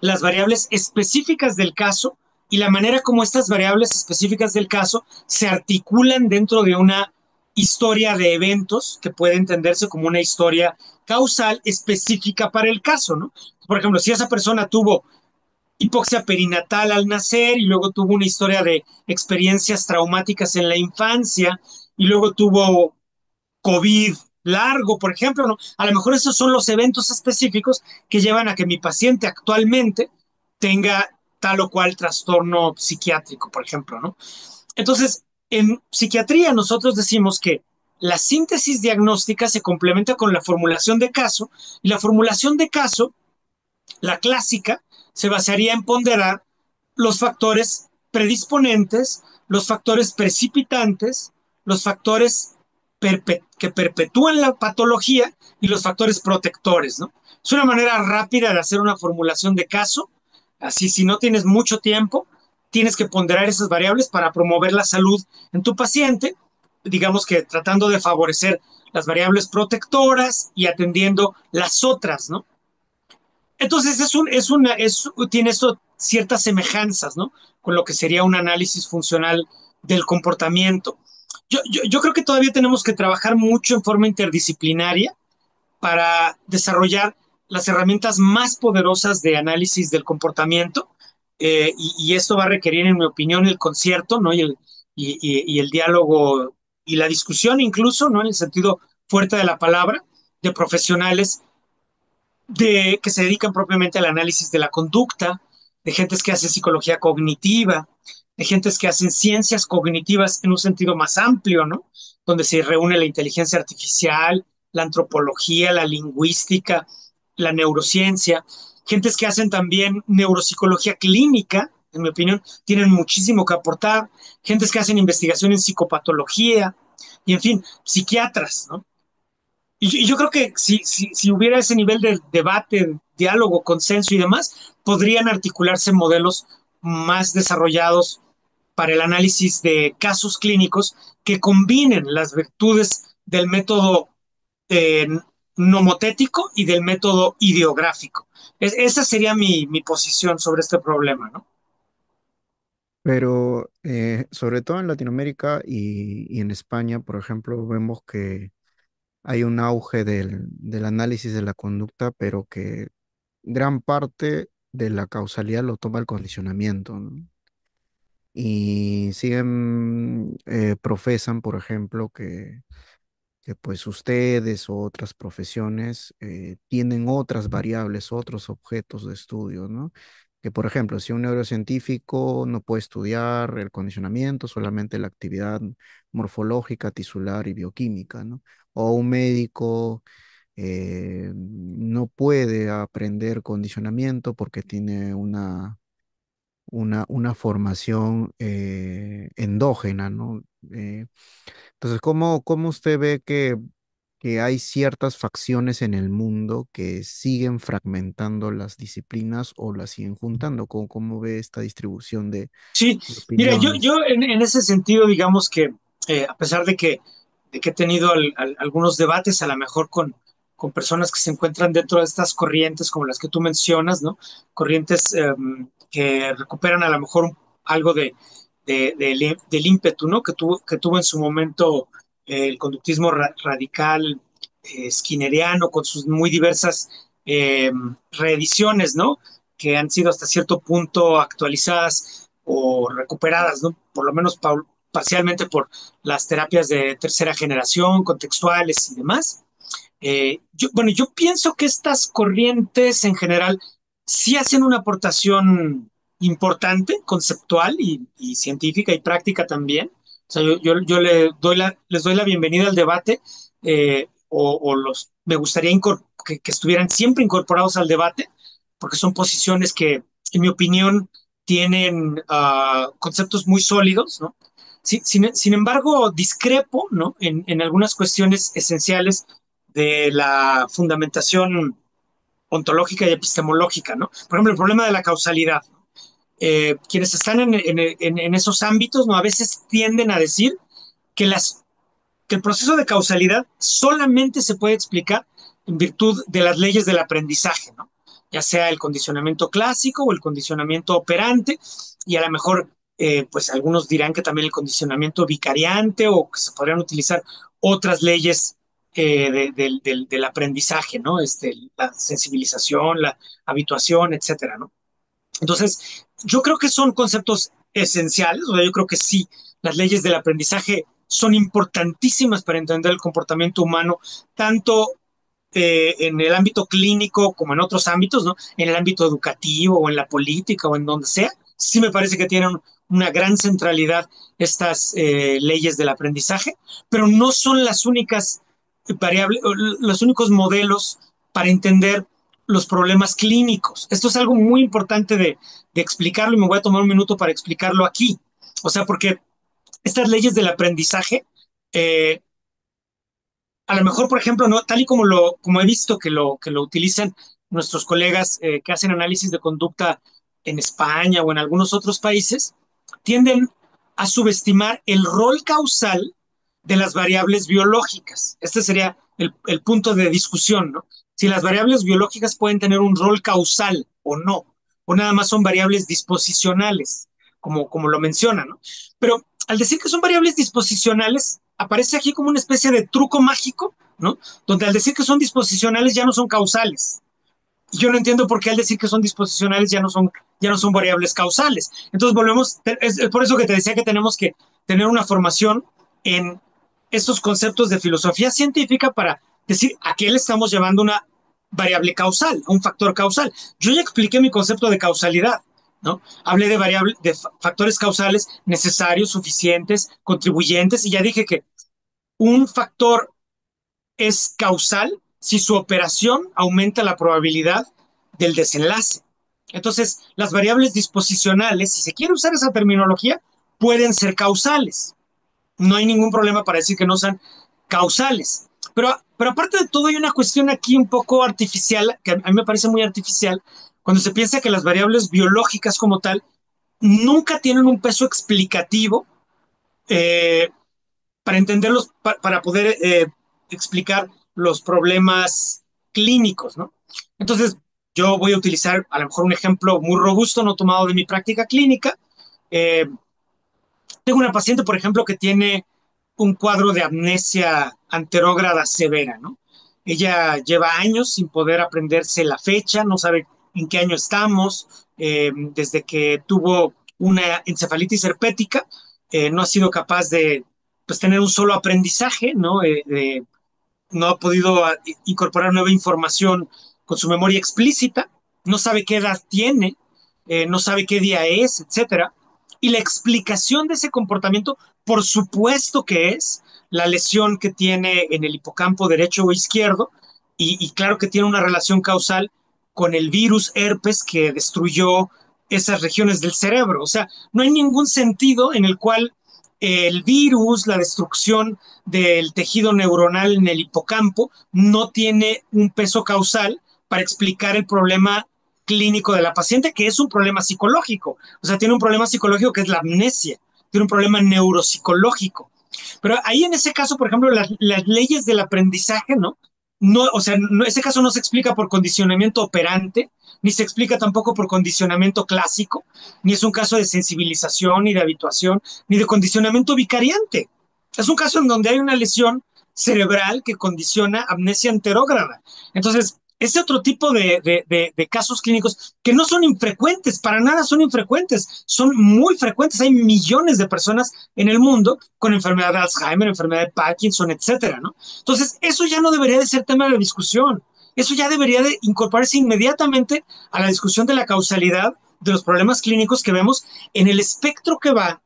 las variables específicas del caso y la manera como estas variables específicas del caso se articulan dentro de una historia de eventos que puede entenderse como una historia causal específica para el caso, ¿no? Por ejemplo, si esa persona tuvo hipoxia perinatal al nacer y luego tuvo una historia de experiencias traumáticas en la infancia y luego tuvo COVID largo, por ejemplo, ¿no? A lo mejor esos son los eventos específicos que llevan a que mi paciente actualmente tenga tal o cual trastorno psiquiátrico, por ejemplo, ¿no? Entonces, en psiquiatría nosotros decimos que la síntesis diagnóstica se complementa con la formulación de caso, y la formulación de caso, la clásica, se basaría en ponderar los factores predisponentes, los factores precipitantes, los factores que perpetúan la patología y los factores protectores, ¿no? Es una manera rápida de hacer una formulación de caso. Así, si no tienes mucho tiempo, tienes que ponderar esas variables para promover la salud en tu paciente, digamos que tratando de favorecer las variables protectoras y atendiendo las otras, ¿no? Entonces tiene eso ciertas semejanzas, ¿no? Con lo que sería un análisis funcional del comportamiento. Yo creo que todavía tenemos que trabajar mucho en forma interdisciplinaria para desarrollar las herramientas más poderosas de análisis del comportamiento, y esto va a requerir, en mi opinión, el concierto, ¿no? Y el diálogo y la discusión incluso, ¿no? En el sentido fuerte de la palabra, de profesionales que se dedican propiamente al análisis de la conducta, de gentes que hacen psicología cognitiva, de gentes que hacen ciencias cognitivas en un sentido más amplio, ¿no? Donde se reúne la inteligencia artificial, la antropología, la lingüística, la neurociencia, gentes que hacen también neuropsicología clínica, en mi opinión, tienen muchísimo que aportar, gentes que hacen investigación en psicopatología, y en fin, psiquiatras, ¿no? Y yo creo que si hubiera ese nivel de debate, diálogo, consenso y demás, podrían articularse modelos más desarrollados para el análisis de casos clínicos que combinen las virtudes del método eh, nomotético y del método ideográfico. Esa sería mi posición sobre este problema, ¿no? Pero sobre todo en Latinoamérica y en España, por ejemplo, vemos que hay un auge del análisis de la conducta, pero que gran parte de la causalidad lo toma el condicionamiento, ¿no? Y siguen, profesan, por ejemplo, que pues ustedes o otras profesiones tienen otras variables, otros objetos de estudio, ¿no? Que por ejemplo, si un neurocientífico no puede estudiar el condicionamiento, solamente la actividad morfológica, tisular y bioquímica, ¿no? O un médico no puede aprender condicionamiento porque tiene una formación endógena, ¿no? Entonces, ¿cómo usted ve que hay ciertas facciones en el mundo que siguen fragmentando las disciplinas o las siguen juntando? ¿Cómo ve esta distribución Sí, de mira, opiniones? en ese sentido, digamos que a pesar de que he tenido algunos debates, a lo mejor con personas que se encuentran dentro de estas corrientes como las que tú mencionas, ¿no? Corrientes que recuperan a lo mejor algo del ímpetu, ¿no? Que tuvo en su momento el conductismo radical skinneriano con sus muy diversas eh, reediciones, ¿no? Que han sido hasta cierto punto actualizadas o recuperadas, ¿no? Por lo menos parcialmente por las terapias de tercera generación, contextuales y demás. Bueno, yo pienso que estas corrientes en general sí hacen una aportación importante, conceptual y científica y práctica también. O sea, yo les doy la bienvenida al debate, me gustaría que estuvieran siempre incorporados al debate, porque son posiciones que, en mi opinión, tienen conceptos muy sólidos, ¿no? Sin embargo, discrepo, ¿no? En algunas cuestiones esenciales de la fundamentación ontológica y epistemológica, ¿no? Por ejemplo, el problema de la causalidad. Quienes están en esos ámbitos, ¿no? A veces tienden a decir que, que el proceso de causalidad solamente se puede explicar en virtud de las leyes del aprendizaje, ¿no? Ya sea el condicionamiento clásico o el condicionamiento operante, y a lo mejor, pues algunos dirán que también el condicionamiento vicariante o que se podrían utilizar otras leyes del aprendizaje, ¿no? La sensibilización, la habituación, etcétera, ¿no? Entonces, yo creo que son conceptos esenciales, o sea, yo creo que sí, las leyes del aprendizaje son importantísimas para entender el comportamiento humano, tanto en el ámbito clínico como en otros ámbitos, ¿no? En el ámbito educativo o en la política o en donde sea. Sí me parece que tienen una gran centralidad estas leyes del aprendizaje, pero no son las únicas variables, los únicos modelos para entender los problemas clínicos. Esto es algo muy importante de explicarlo y me voy a tomar un minuto para explicarlo aquí. O sea, porque estas leyes del aprendizaje eh, a lo mejor, por ejemplo, no, tal y como he visto que lo utilizan nuestros colegas que hacen análisis de conducta en España o en algunos otros países, tienden a subestimar el rol causal de las variables biológicas. Este sería el punto de discusión, ¿no? Si las variables biológicas pueden tener un rol causal o no, o nada más son variables disposicionales, como lo menciona, ¿no? Pero al decir que son variables disposicionales, aparece aquí como una especie de truco mágico, ¿no? Donde al decir que son disposicionales ya no son causales. Y yo no entiendo por qué al decir que son disposicionales ya no son variables causales. Entonces volvemos, es por eso que te decía que tenemos que tener una formación en estos conceptos de filosofía científica para decir a qué le estamos llevando una variable causal, un factor causal. Yo ya expliqué mi concepto de causalidad, ¿no? Hablé de factores causales necesarios, suficientes, contribuyentes, y ya dije que un factor es causal si su operación aumenta la probabilidad del desenlace. Entonces, las variables disposicionales, si se quiere usar esa terminología, pueden ser causales. No hay ningún problema para decir que no sean causales. Pero aparte de todo, hay una cuestión aquí un poco artificial, que a mí me parece muy artificial, cuando se piensa que las variables biológicas como tal nunca tienen un peso explicativo eh, para entenderlos, para poder explicar los problemas clínicos, ¿no? Entonces, yo voy a utilizar a lo mejor un ejemplo muy robusto, no tomado de mi práctica clínica. Eh, Tengo una paciente, por ejemplo, que tiene un cuadro de amnesia anterógrada severa, ¿no? Ella lleva años sin poder aprenderse la fecha, no sabe en qué año estamos, desde que tuvo una encefalitis herpética, no ha sido capaz de pues, tener un solo aprendizaje, ¿no? No ha podido incorporar nueva información con su memoria explícita, no sabe qué edad tiene, no sabe qué día es, etcétera. Y la explicación de ese comportamiento, por supuesto que es la lesión que tiene en el hipocampo derecho o izquierdo, y claro que tiene una relación causal con el virus herpes que destruyó esas regiones del cerebro. O sea, no hay ningún sentido en el cual el virus, la destrucción del tejido neuronal en el hipocampo, no tiene un peso causal para explicar el problema clínico de la paciente, que es un problema psicológico. O sea, tiene un problema psicológico que es la amnesia, tiene un problema neuropsicológico. Pero ahí en ese caso, por ejemplo, las leyes del aprendizaje, ¿no? No, o sea, no, ese caso no se explica por condicionamiento operante, ni se explica tampoco por condicionamiento clásico, ni es un caso de sensibilización, ni de habituación, ni de condicionamiento vicariante. Es un caso en donde hay una lesión cerebral que condiciona amnesia anterógrada. Entonces, ese otro tipo de casos clínicos que no son infrecuentes, para nada son infrecuentes, son muy frecuentes. Hay millones de personas en el mundo con enfermedad de Alzheimer, enfermedad de Parkinson, etcétera, ¿no? Entonces, eso ya no debería de ser tema de discusión. Eso ya debería de incorporarse inmediatamente a la discusión de la causalidad de los problemas clínicos que vemos en el espectro que va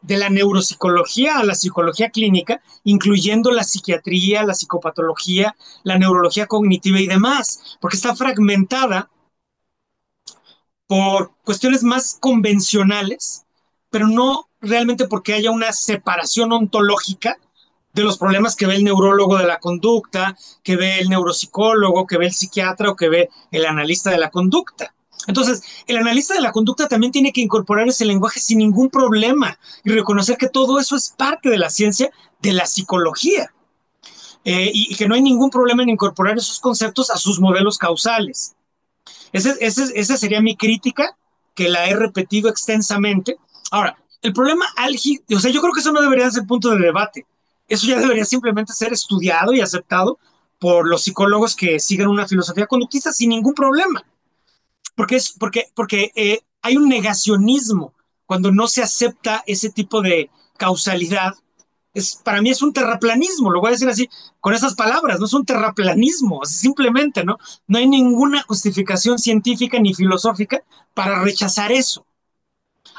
de la neuropsicología a la psicología clínica, incluyendo la psiquiatría, la psicopatología, la neurología cognitiva y demás, porque está fragmentada por cuestiones más convencionales, pero no realmente porque haya una separación ontológica de los problemas que ve el neurólogo de la conducta, que ve el neuropsicólogo, que ve el psiquiatra o que ve el analista de la conducta. Entonces, el analista de la conducta también tiene que incorporar ese lenguaje sin ningún problema y reconocer que todo eso es parte de la ciencia de la psicología, y que no hay ningún problema en incorporar esos conceptos a sus modelos causales. Esa sería mi crítica, que la he repetido extensamente. Ahora, el problema álgido, o sea, yo creo que eso no debería ser punto de debate. Eso ya debería simplemente ser estudiado y aceptado por los psicólogos que siguen una filosofía conductista sin ningún problema. Porque hay un negacionismo cuando no se acepta ese tipo de causalidad. Para mí es un terraplanismo, lo voy a decir así, con esas palabras, no es un terraplanismo, simplemente, ¿no? No hay ninguna justificación científica ni filosófica para rechazar eso.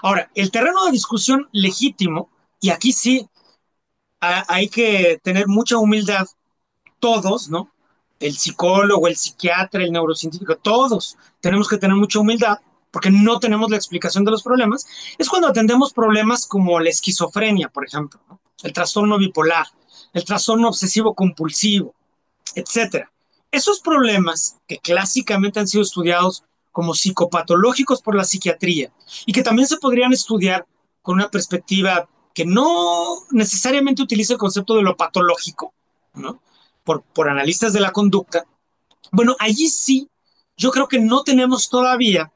Ahora, el terreno de discusión legítimo, y aquí sí hay que tener mucha humildad, todos, ¿no? El psicólogo, el psiquiatra, el neurocientífico, todos tenemos que tener mucha humildad porque no tenemos la explicación de los problemas. Es cuando atendemos problemas como la esquizofrenia, por ejemplo, ¿no? El trastorno bipolar. el trastorno obsesivo compulsivo, etcétera. Esos problemas que clásicamente han sido estudiados como psicopatológicos por la psiquiatría y que también se podrían estudiar con una perspectiva que no necesariamente utiliza el concepto de lo patológico, ¿no? Por analistas de la conducta. Bueno, allí sí, yo creo que no tenemos todavía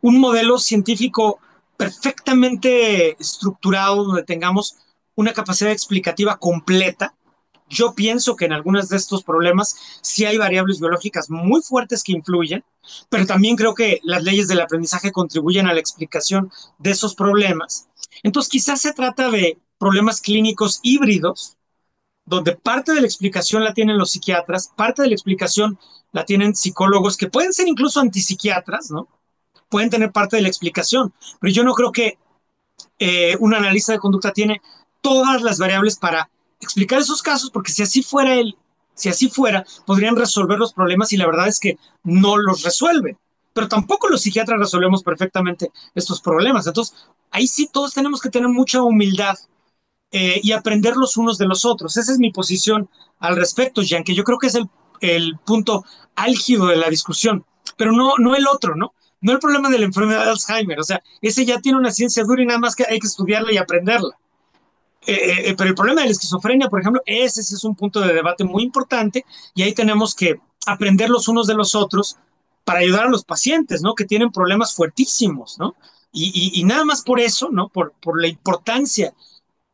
un modelo científico perfectamente estructurado donde tengamos una capacidad explicativa completa. Yo pienso que en algunos de estos problemas sí hay variables biológicas muy fuertes que influyen, pero también creo que las leyes del aprendizaje contribuyen a la explicación de esos problemas. Entonces, quizás se trata de problemas clínicos híbridos, donde parte de la explicación la tienen los psiquiatras, parte de la explicación la tienen psicólogos que pueden ser incluso antipsiquiatras, ¿no? Pueden tener parte de la explicación, pero yo no creo que un analista de conducta tiene todas las variables para explicar esos casos, porque si así fuera, podrían resolver los problemas y la verdad es que no los resuelven. Pero tampoco los psiquiatras resolvemos perfectamente estos problemas. Entonces, ahí sí todos tenemos que tener mucha humildad y aprender los unos de los otros. Esa es mi posición al respecto, Jan, que yo creo que es el punto álgido de la discusión, pero no el otro, ¿no? No el problema de la enfermedad de Alzheimer, o sea, ese ya tiene una ciencia dura y nada más que hay que estudiarla y aprenderla. Pero el problema de la esquizofrenia, por ejemplo, ese sí es un punto de debate muy importante y ahí tenemos que aprender los unos de los otros para ayudar a los pacientes, ¿no? Que tienen problemas fuertísimos, ¿no? Y nada más por eso, ¿no? Por la importancia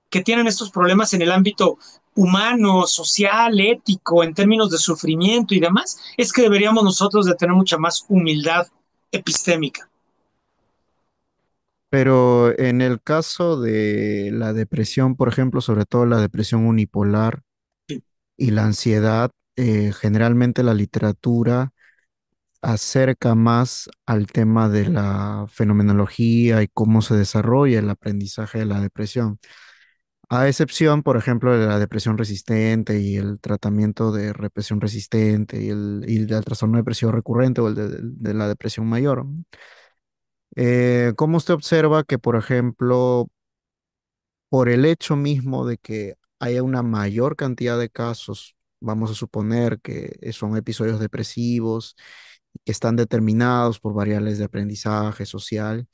que tienen estos problemas en el ámbito humano, social, ético, en términos de sufrimiento y demás, es que deberíamos nosotros de tener mucha más humildad epistémica. Pero en el caso de la depresión, por ejemplo, sobre todo la depresión unipolar Sí. y la ansiedad, generalmente la literatura acerca más al tema de la fenomenología y cómo se desarrolla el aprendizaje de la depresión. A excepción, por ejemplo, de la depresión resistente y el tratamiento de represión resistente y el del trastorno depresivo recurrente o el de la depresión mayor. ¿Cómo usted observa que, por ejemplo, por el hecho mismo de que haya una mayor cantidad de casos, vamos a suponer que son episodios depresivos, que están determinados por variables de aprendizaje social,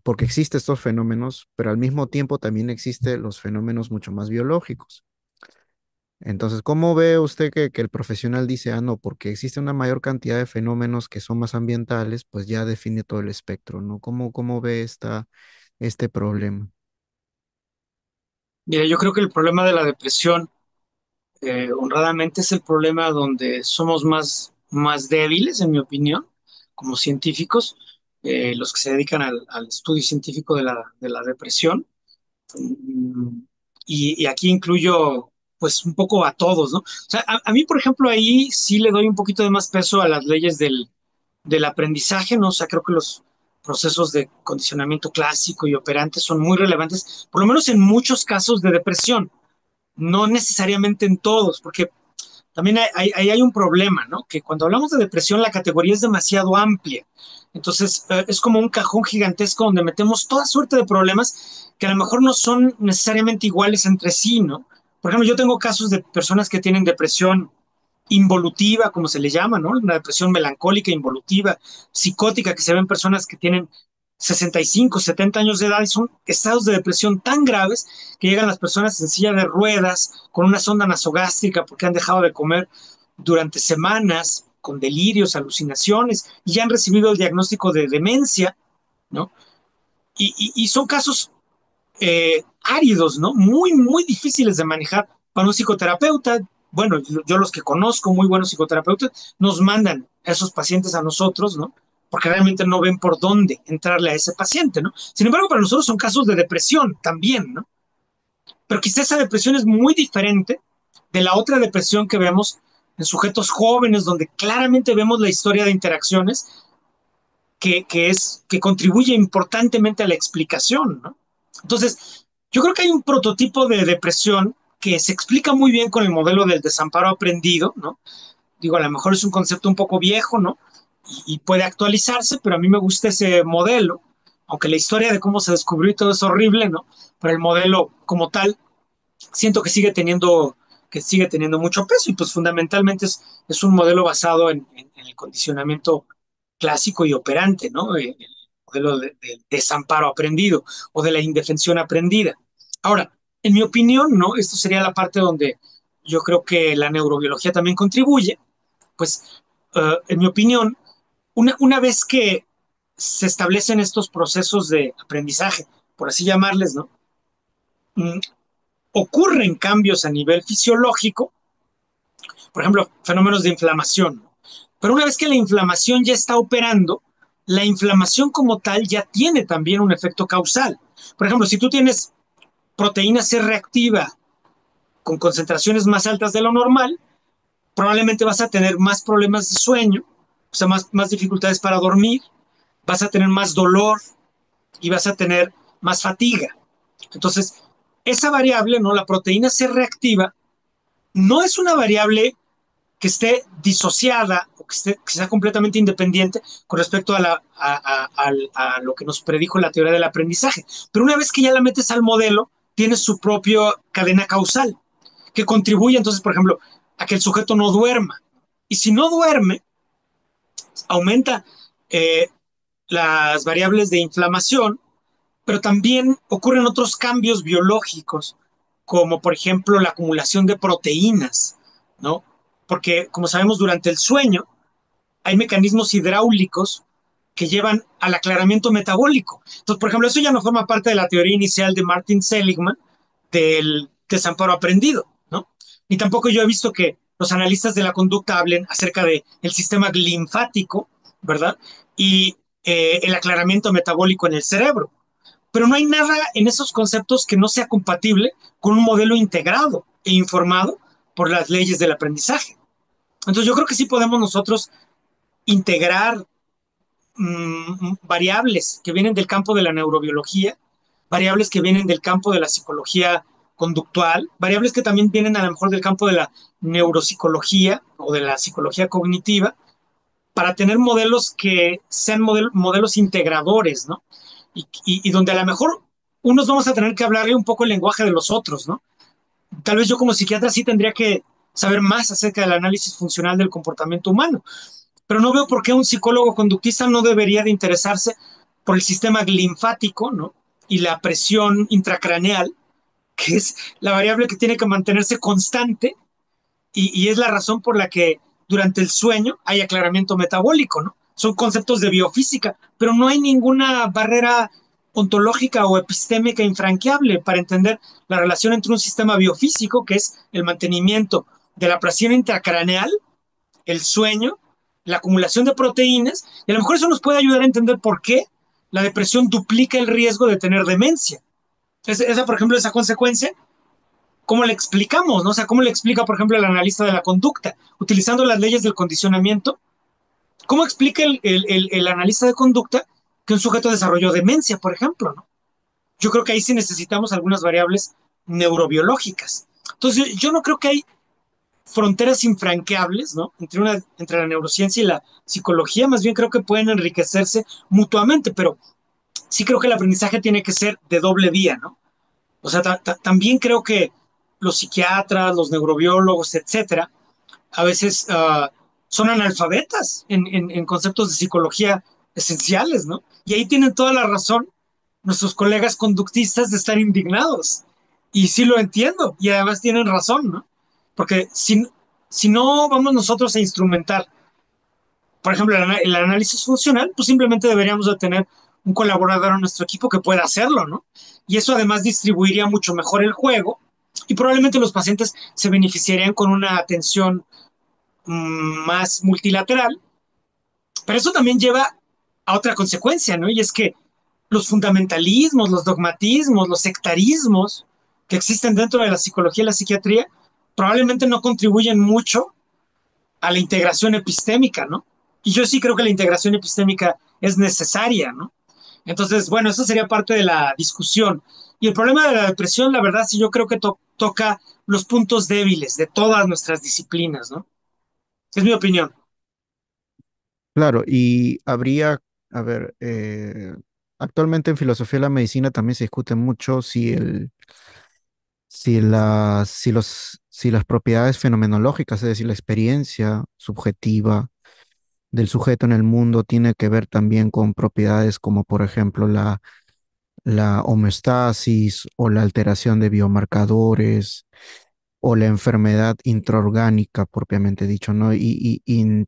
porque existen estos fenómenos, pero al mismo tiempo también existen los fenómenos mucho más biológicos? Entonces, ¿cómo ve usted que el profesional dice, ah, no, porque existe una mayor cantidad de fenómenos que son más ambientales, pues ya define todo el espectro, ¿no? ¿Cómo ve este problema? Mira, yo creo que el problema de la depresión, honradamente, es el problema donde somos más débiles, en mi opinión, como científicos, los que se dedican al estudio científico de la depresión. Mm, y aquí incluyo pues un poco a todos, ¿no? O sea, a mí, por ejemplo, ahí sí le doy un poquito de más peso a las leyes del aprendizaje, ¿no? O sea, creo que los procesos de condicionamiento clásico y operante son muy relevantes, por lo menos en muchos casos de depresión, no necesariamente en todos, porque también hay un problema, ¿no? Que cuando hablamos de depresión la categoría es demasiado amplia. Entonces es como un cajón gigantesco donde metemos toda suerte de problemas que a lo mejor no son necesariamente iguales entre sí, ¿no? Por ejemplo, yo tengo casos de personas que tienen depresión involutiva, como se le llama, ¿no? Una depresión melancólica, involutiva, psicótica, que se ven personas que tienen 65, 70 años de edad y son estados de depresión tan graves que llegan las personas en silla de ruedas, con una sonda nasogástrica porque han dejado de comer durante semanas, con delirios, alucinaciones, y ya han recibido el diagnóstico de demencia, ¿no? Y son casos áridos, ¿no? Muy difíciles de manejar para un psicoterapeuta. Bueno, yo los que conozco, muy buenos psicoterapeutas, nos mandan a esos pacientes a nosotros, ¿no? Porque realmente no ven por dónde entrarle a ese paciente, ¿no? Sin embargo, para nosotros son casos de depresión también, ¿no? Pero quizá esa depresión es muy diferente de la otra depresión que vemos en sujetos jóvenes, donde claramente vemos la historia de interacciones que contribuye importantemente a la explicación, ¿no? Entonces, yo creo que hay un prototipo de depresión que se explica muy bien con el modelo del desamparo aprendido, ¿no? Digo, a lo mejor es un concepto un poco viejo, ¿no? Y puede actualizarse, pero a mí me gusta ese modelo, aunque la historia de cómo se descubrió y todo es horrible, ¿no? Pero el modelo como tal siento que sigue teniendo mucho peso y pues fundamentalmente es un modelo basado en el condicionamiento clásico y operante, ¿no? El modelo de desamparo aprendido o de la indefensión aprendida. Ahora, en mi opinión, ¿no? Esto sería la parte donde yo creo que la neurobiología también contribuye, pues en mi opinión, una vez que se establecen estos procesos de aprendizaje, por así llamarles, ¿no? Mm, ocurren cambios a nivel fisiológico, por ejemplo, fenómenos de inflamación. Pero una vez que la inflamación ya está operando, la inflamación como tal ya tiene también un efecto causal. Por ejemplo, si tú tienes proteína C reactiva con concentraciones más altas de lo normal, probablemente vas a tener más problemas de sueño, o sea, más dificultades para dormir, vas a tener más dolor y vas a tener más fatiga. Entonces, esa variable, ¿no? La proteína C reactiva, no es una variable que esté disociada o que sea completamente independiente con respecto a lo que nos predijo la teoría del aprendizaje. Pero una vez que ya la metes al modelo, tiene su propia cadena causal que contribuye entonces, por ejemplo, a que el sujeto no duerma. Y si no duerme, aumenta eh, las variables de inflamación, pero también ocurren otros cambios biológicos, como por ejemplo la acumulación de proteínas, ¿no? Porque, como sabemos, durante el sueño hay mecanismos hidráulicos que llevan al aclaramiento metabólico. Entonces, por ejemplo, eso ya no forma parte de la teoría inicial de Martin Seligman del desamparo aprendido, ¿no? Ni tampoco yo he visto que los analistas de la conducta hablen acerca del sistema linfático, ¿verdad? Y el aclaramiento metabólico en el cerebro. Pero no hay nada en esos conceptos que no sea compatible con un modelo integrado e informado por las leyes del aprendizaje. Entonces yo creo que sí podemos nosotros integrar variables que vienen del campo de la neurobiología, variables que vienen del campo de la psicología conductual, variables que también vienen a lo mejor del campo de la neuropsicología o de la psicología cognitiva, para tener modelos que sean modelos integradores, ¿no? Y donde a lo mejor unos vamos a tener que hablarle un poco el lenguaje de los otros, ¿no? Tal vez yo como psiquiatra sí tendría que saber más acerca del análisis funcional del comportamiento humano, pero no veo por qué un psicólogo conductista no debería de interesarse por el sistema linfático, ¿no? Y la presión intracraneal, que es la variable que tiene que mantenerse constante y es la razón por la que durante el sueño hay aclaramiento metabólico, ¿no? Son conceptos de biofísica, pero no hay ninguna barrera ontológica o epistémica infranqueable para entender la relación entre un sistema biofísico, que es el mantenimiento de la presión intracraneal, el sueño, la acumulación de proteínas, y a lo mejor eso nos puede ayudar a entender por qué la depresión duplica el riesgo de tener demencia. Esa, por ejemplo, esa consecuencia, ¿cómo le explicamos? ¿No? O sea, ¿cómo le explica, por ejemplo, el analista de la conducta? Utilizando las leyes del condicionamiento, ¿cómo explica el analista de conducta que un sujeto desarrolló demencia, por ejemplo? ¿No? Yo creo que ahí sí necesitamos algunas variables neurobiológicas. Entonces, yo no creo que hay fronteras infranqueables, ¿no? Entre la neurociencia y la psicología, más bien creo que pueden enriquecerse mutuamente, pero sí creo que el aprendizaje tiene que ser de doble vía, ¿no? O sea, también creo que los psiquiatras, los neurobiólogos, etcétera, a veces son analfabetas en conceptos de psicología esenciales, ¿no? Y ahí tienen toda la razón nuestros colegas conductistas de estar indignados. Y sí lo entiendo, y además tienen razón, ¿no? Porque si no vamos nosotros a instrumentar, por ejemplo, el análisis funcional, pues simplemente deberíamos de tener un colaborador en nuestro equipo que pueda hacerlo, ¿no? Y eso además distribuiría mucho mejor el juego y probablemente los pacientes se beneficiarían con una atención más multilateral, pero eso también lleva a otra consecuencia, ¿no? Y es que los fundamentalismos, los dogmatismos, los sectarismos que existen dentro de la psicología y la psiquiatría probablemente no contribuyen mucho a la integración epistémica, ¿no? Y yo sí creo que la integración epistémica es necesaria, ¿no? Entonces, bueno, eso sería parte de la discusión. Y el problema de la depresión, la verdad, sí yo creo que toca los puntos débiles de todas nuestras disciplinas, ¿no? Es mi opinión. Claro, y habría, a ver, actualmente en filosofía de la medicina también se discute mucho si si las propiedades fenomenológicas, es decir, la experiencia subjetiva del sujeto en el mundo tiene que ver también con propiedades como, por ejemplo, la homeostasis o la alteración de biomarcadores o la enfermedad intraorgánica propiamente dicho, ¿no? Y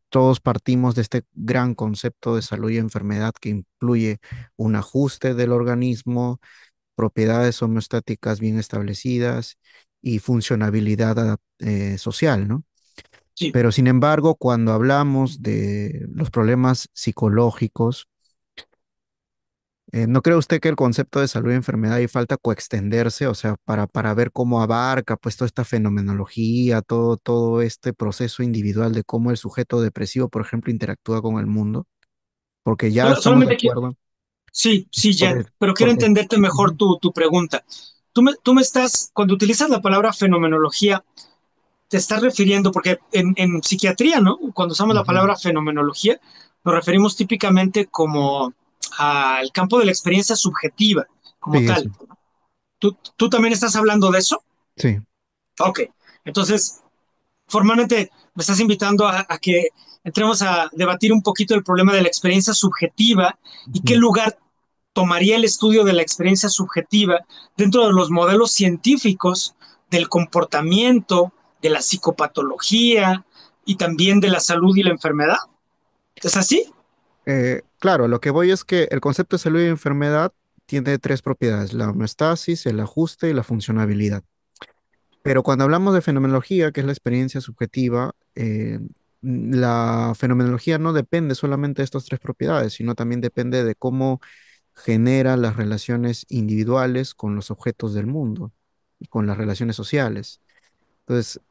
todos partimos de este gran concepto de salud y enfermedad que incluye un ajuste del organismo, propiedades homeostáticas bien establecidas y funcionabilidad social, ¿no? Sí. Pero sin embargo, cuando hablamos de los problemas psicológicos, ¿no cree usted que el concepto de salud y enfermedad y falta coextenderse, o sea, para ver cómo abarca pues toda esta fenomenología, todo este proceso individual de cómo el sujeto depresivo, por ejemplo, interactúa con el mundo? Porque ya estamos de Solamente quiero, acuerdo, sí, sí, Jan, porque, pero quiero porque, entenderte mejor ujú, tu pregunta. Tú me estás, cuando utilizas la palabra fenomenología, te estás refiriendo, porque en psiquiatría, ¿no? Cuando usamos la ujú, palabra fenomenología, nos referimos típicamente como al campo de la experiencia subjetiva, como sí, eso, tal. ¿Tú también estás hablando de eso? sí, Ok, entonces formalmente me estás invitando a que entremos a debatir un poquito el problema de la experiencia subjetiva y qué ujú. lugar tomaría el estudio de la experiencia subjetiva dentro de los modelos científicos del comportamiento, de la psicopatología y también de la salud y la enfermedad. ¿Es así? Claro, lo que voy es que el concepto de salud y enfermedad tiene tres propiedades, la homeostasis, el ajuste y la funcionabilidad. Pero cuando hablamos de fenomenología, que es la experiencia subjetiva, la fenomenología no depende solamente de estas tres propiedades, sino también depende de cómo genera las relaciones individuales con los objetos del mundo y con las relaciones sociales. Entonces,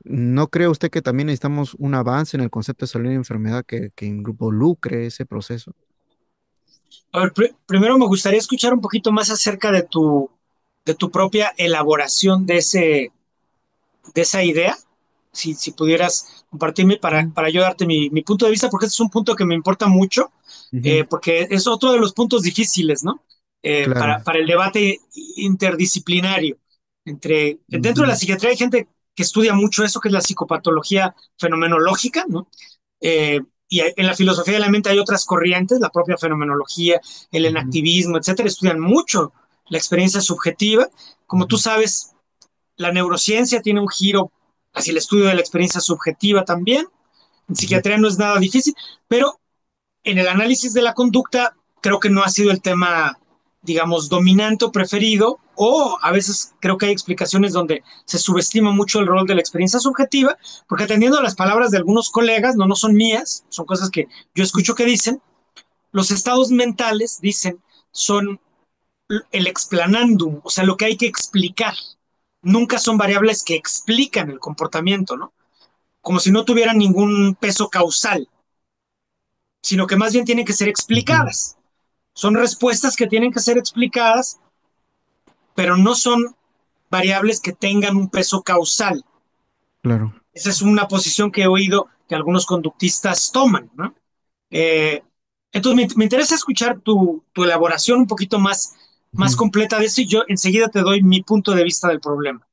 ¿no cree usted que también necesitamos un avance en el concepto de salud y enfermedad que involucre ese proceso? A ver, primero me gustaría escuchar un poquito más acerca de tu propia elaboración de esa idea, si pudieras compartirme Mm, para yo darte mi punto de vista, porque este es un punto que me importa mucho, ujú, porque es otro de los puntos difíciles, ¿no? claro. Para el debate interdisciplinario. Dentro de la Ujú, psiquiatría hay gente que estudia mucho eso, que es la psicopatología fenomenológica, ¿no? Y en la filosofía de la mente hay otras corrientes, la propia fenomenología, el ujú, enactivismo, etcétera, estudian mucho la experiencia subjetiva. Como tú ujú, sabes, la neurociencia tiene un giro hacia el estudio de la experiencia subjetiva también. En ujú, psiquiatría no es nada difícil, pero en el análisis de la conducta creo que no ha sido el tema, digamos, dominante o preferido, o a veces creo que hay explicaciones donde se subestima mucho el rol de la experiencia subjetiva, porque atendiendo a las palabras de algunos colegas, no son mías, son cosas que yo escucho que dicen, los estados mentales, dicen, son el explanandum, o sea, lo que hay que explicar. Nunca son variables que explican el comportamiento, ¿no? Como si no tuvieran ningún peso causal, sino que más bien tienen que ser ujú, explicadas. Son respuestas que tienen que ser explicadas, pero no son variables que tengan un peso causal. claro. Esa es una posición que he oído que algunos conductistas toman, ¿no? Eh, entonces me interesa escuchar tu elaboración un poquito más Ujú. completa de eso y yo enseguida te doy mi punto de vista del problema.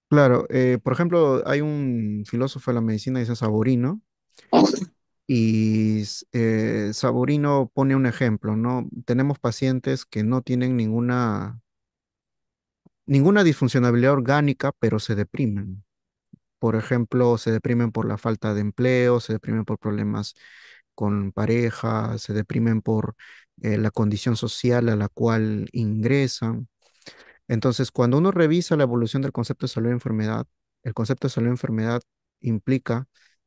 Claro, por ejemplo, hay un filósofo de la medicina, dice Saborino, y Saborino pone un ejemplo, ¿no? Tenemos pacientes que no tienen ninguna disfuncionalidad orgánica, pero se deprimen. Por ejemplo, se deprimen por la falta de empleo, se deprimen por problemas con pareja, se deprimen por la condición social a la cual ingresan. Entonces, cuando uno revisa la evolución del concepto de salud y enfermedad, el concepto de salud y enfermedad implica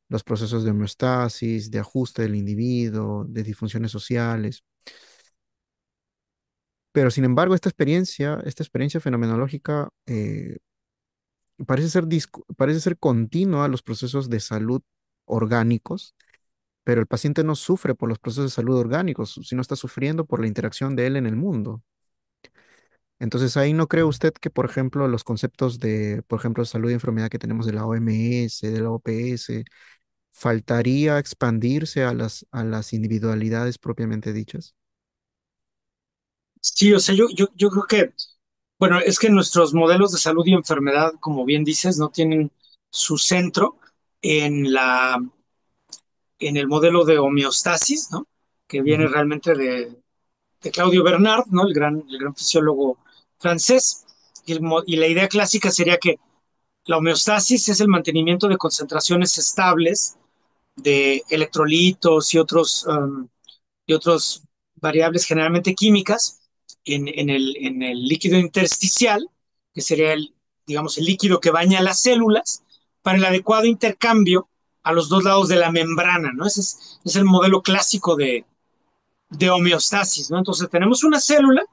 los procesos de homeostasis, de ajuste del individuo, de disfunciones sociales. Pero sin embargo, esta experiencia fenomenológica parece ser continua a los procesos de salud orgánicos, pero el paciente no sufre por los procesos de salud orgánicos, sino está sufriendo por la interacción de él en el mundo. Entonces, ahí no cree usted que, por ejemplo, los conceptos de, por ejemplo, salud y enfermedad que tenemos de la OMS, de la OPS, faltaría expandirse a las individualidades propiamente dichas. Sí, o sea, yo creo que Bueno, es que nuestros modelos de salud y enfermedad, como bien dices, no tienen su centro en en el modelo de homeostasis, ¿no? Que viene Ujú. realmente de Claudio Bernard, ¿no? El gran fisiólogo francés. Y la idea clásica sería que la homeostasis es el mantenimiento de concentraciones estables de electrolitos y otros variables generalmente químicas en el líquido intersticial, que sería digamos, el líquido que baña las células, para el adecuado intercambio a los dos lados de la membrana, ¿no? Es el modelo clásico de homeostasis, ¿no? Entonces tenemos una célula,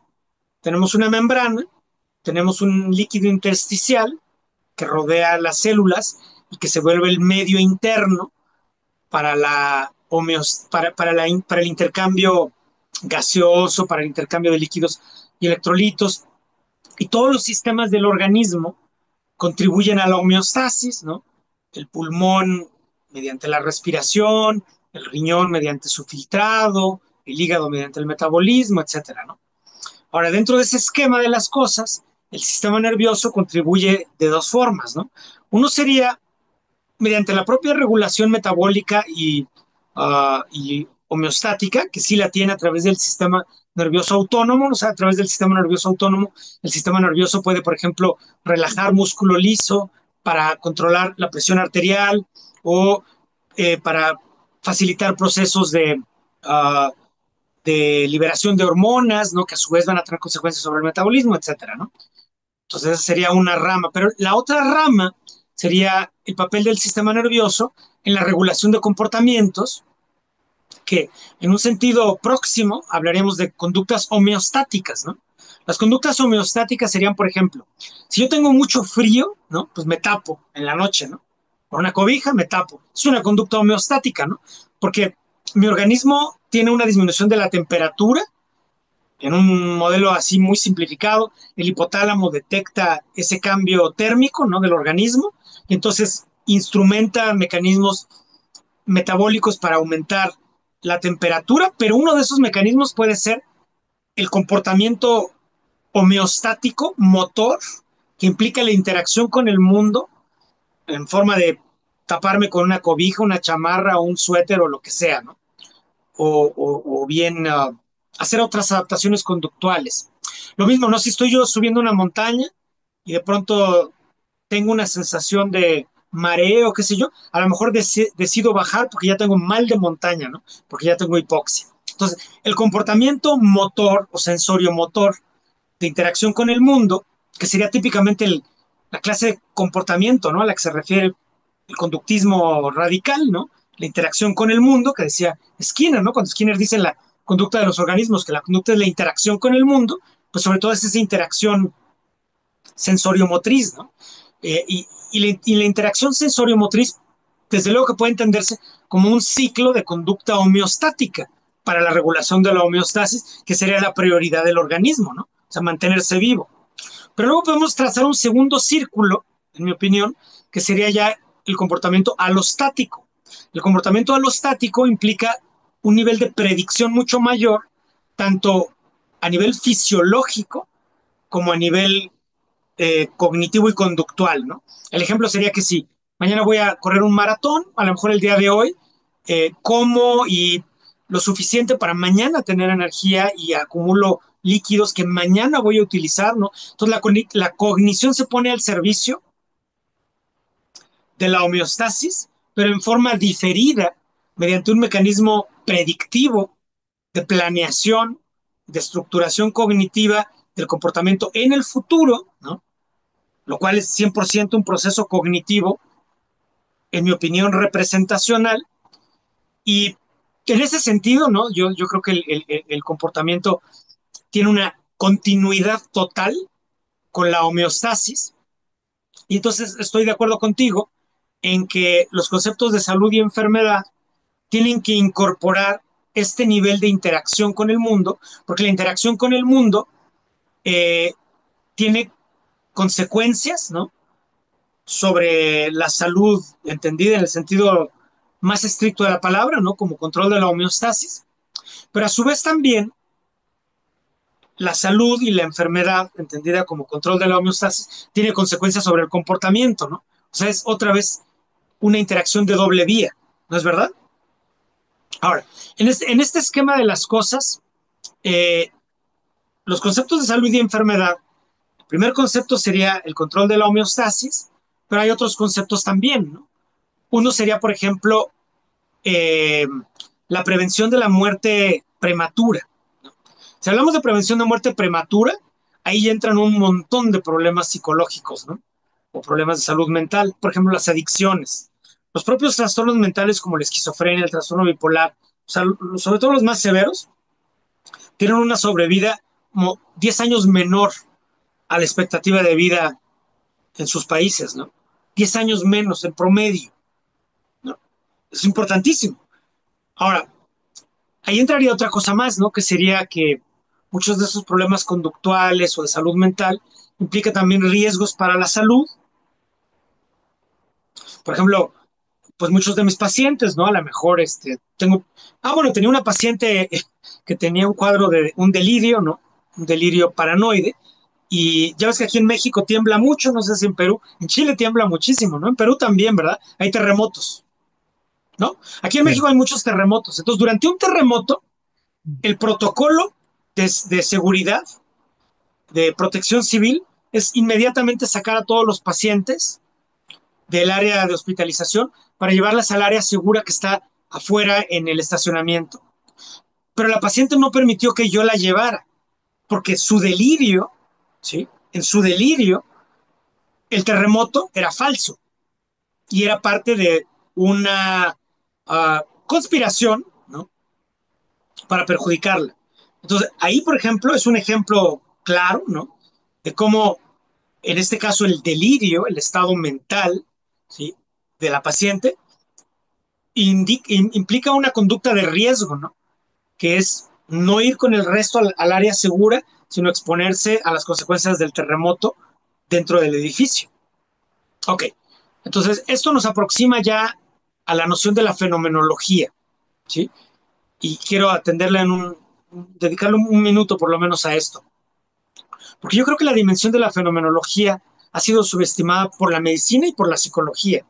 tenemos una membrana, tenemos un líquido intersticial que rodea las células y que se vuelve el medio interno para, para el intercambio gaseoso, para el intercambio de líquidos y electrolitos. Y todos los sistemas del organismo contribuyen a la homeostasis, ¿no? El pulmón mediante la respiración, el riñón mediante su filtrado, el hígado mediante el metabolismo, etcétera, ¿no? Ahora, dentro de ese esquema de las cosas, el sistema nervioso contribuye de dos formas, ¿no? Uno sería mediante la propia regulación metabólica y homeostática, que sí la tiene a través del sistema nervioso autónomo, o sea, a través del sistema nervioso autónomo, el sistema nervioso puede, por ejemplo, relajar músculo liso para controlar la presión arterial o para facilitar procesos de liberación de hormonas, ¿no? Que a su vez van a tener consecuencias sobre el metabolismo, etcétera, ¿no? Entonces, esa sería una rama. Pero la otra rama sería el papel del sistema nervioso en la regulación de comportamientos, que en un sentido próximo hablaríamos de conductas homeostáticas, ¿no? Las conductas homeostáticas serían, por ejemplo, si yo tengo mucho frío, ¿no? Pues me tapo en la noche, ¿no? Con una cobija me tapo. Es una conducta homeostática, ¿no? Porque mi organismo tiene una disminución de la temperatura en un modelo así muy simplificado, el hipotálamo detecta ese cambio térmico, ¿no? Del organismo y entonces instrumenta mecanismos metabólicos para aumentar la temperatura, pero uno de esos mecanismos puede ser el comportamiento homeostático motor que implica la interacción con el mundo en forma de taparme con una cobija, una chamarra, un suéter o lo que sea, ¿no? O bien hacer otras adaptaciones conductuales. Lo mismo, ¿no? Si estoy yo subiendo una montaña y de pronto tengo una sensación de mareo, qué sé yo, a lo mejor decido bajar porque ya tengo mal de montaña, ¿no? Porque ya tengo hipoxia. Entonces, el comportamiento motor o sensorio motor de interacción con el mundo, que sería típicamente la clase de comportamiento, ¿no? A la que se refiere el conductismo radical, ¿no? La interacción con el mundo, que decía Skinner, ¿no? Cuando Skinner dice en la conducta de los organismos que la conducta es la interacción con el mundo, pues sobre todo es esa interacción sensorio-motriz, ¿no? Y la interacción sensorio-motriz, desde luego que puede entenderse como un ciclo de conducta homeostática para la regulación de la homeostasis, que sería la prioridad del organismo, ¿no? O sea, mantenerse vivo. Pero luego podemos trazar un segundo círculo, en mi opinión, que sería ya el comportamiento alostático. El comportamiento alostático implica un nivel de predicción mucho mayor, tanto a nivel fisiológico como a nivel cognitivo y conductual, ¿no? El ejemplo sería que si mañana voy a correr un maratón, a lo mejor el día de hoy, como y lo suficiente para mañana tener energía y acumulo líquidos que mañana voy a utilizar, ¿no? Entonces la cognición se pone al servicio de la homeostasis, pero en forma diferida, mediante un mecanismo predictivo de planeación, de estructuración cognitiva del comportamiento en el futuro, ¿no? Lo cual es 100% un proceso cognitivo, en mi opinión, representacional. Y en ese sentido, ¿no? Yo creo que el comportamiento tiene una continuidad total con la homeostasis. Y entonces estoy de acuerdo contigo en que los conceptos de salud y enfermedad tienen que incorporar este nivel de interacción con el mundo, porque la interacción con el mundo eh, tiene consecuencias, ¿no? Sobre la salud, entendida en el sentido más estricto de la palabra, ¿no? Como control de la homeostasis, pero a su vez también la salud y la enfermedad, entendida como control de la homeostasis, tiene consecuencias sobre el comportamiento, ¿no? O sea, es otra vez una interacción de doble vía, ¿no es verdad? Ahora, en este esquema de las cosas, eh, los conceptos de salud y enfermedad, el primer concepto sería el control de la homeostasis, pero hay otros conceptos también, ¿no? Uno sería, por ejemplo, eh, la prevención de la muerte prematura. Si hablamos de prevención de muerte prematura, ahí entran un montón de problemas psicológicos, ¿no? O problemas de salud mental, por ejemplo, las adicciones. Los propios trastornos mentales como la esquizofrenia, el trastorno bipolar, o sea, sobre todo los más severos, tienen una sobrevida como 10 años menor a la expectativa de vida en sus países, ¿no? 10 años menos en promedio, ¿no? Es importantísimo. Ahora, ahí entraría otra cosa más, ¿no? Que sería que muchos de esos problemas conductuales o de salud mental implica también riesgos para la salud. Por ejemplo, pues muchos de mis pacientes, ¿no? A lo mejor bueno, tenía una paciente que tenía un cuadro de un delirio, ¿no? Un delirio paranoide. Y ya ves que aquí en México tiembla mucho, no sé si en Perú, en Chile tiembla muchísimo, ¿no? En Perú también, ¿verdad? Hay terremotos, ¿no? Aquí en Sí. México hay muchos terremotos. Entonces, durante un terremoto, el protocolo de seguridad, de protección civil, es inmediatamente sacar a todos los pacientes del área de hospitalización para llevarlas al área segura que está afuera en el estacionamiento. Pero la paciente no permitió que yo la llevara, porque su delirio, ¿sí? En su delirio, el terremoto era falso y era parte de una conspiración, ¿no? Para perjudicarla. Entonces, ahí, por ejemplo, es un ejemplo claro, ¿no? De cómo, en este caso, el delirio, el estado mental, ¿sí? De la paciente, implica una conducta de riesgo, ¿no? Que es no ir con el resto al área segura, sino exponerse a las consecuencias del terremoto dentro del edificio. Ok, entonces esto nos aproxima ya a la noción de la fenomenología, ¿sí? Y quiero atenderla dedicarle un minuto por lo menos a esto, porque yo creo que la dimensión de la fenomenología ha sido subestimada por la medicina y por la psicología.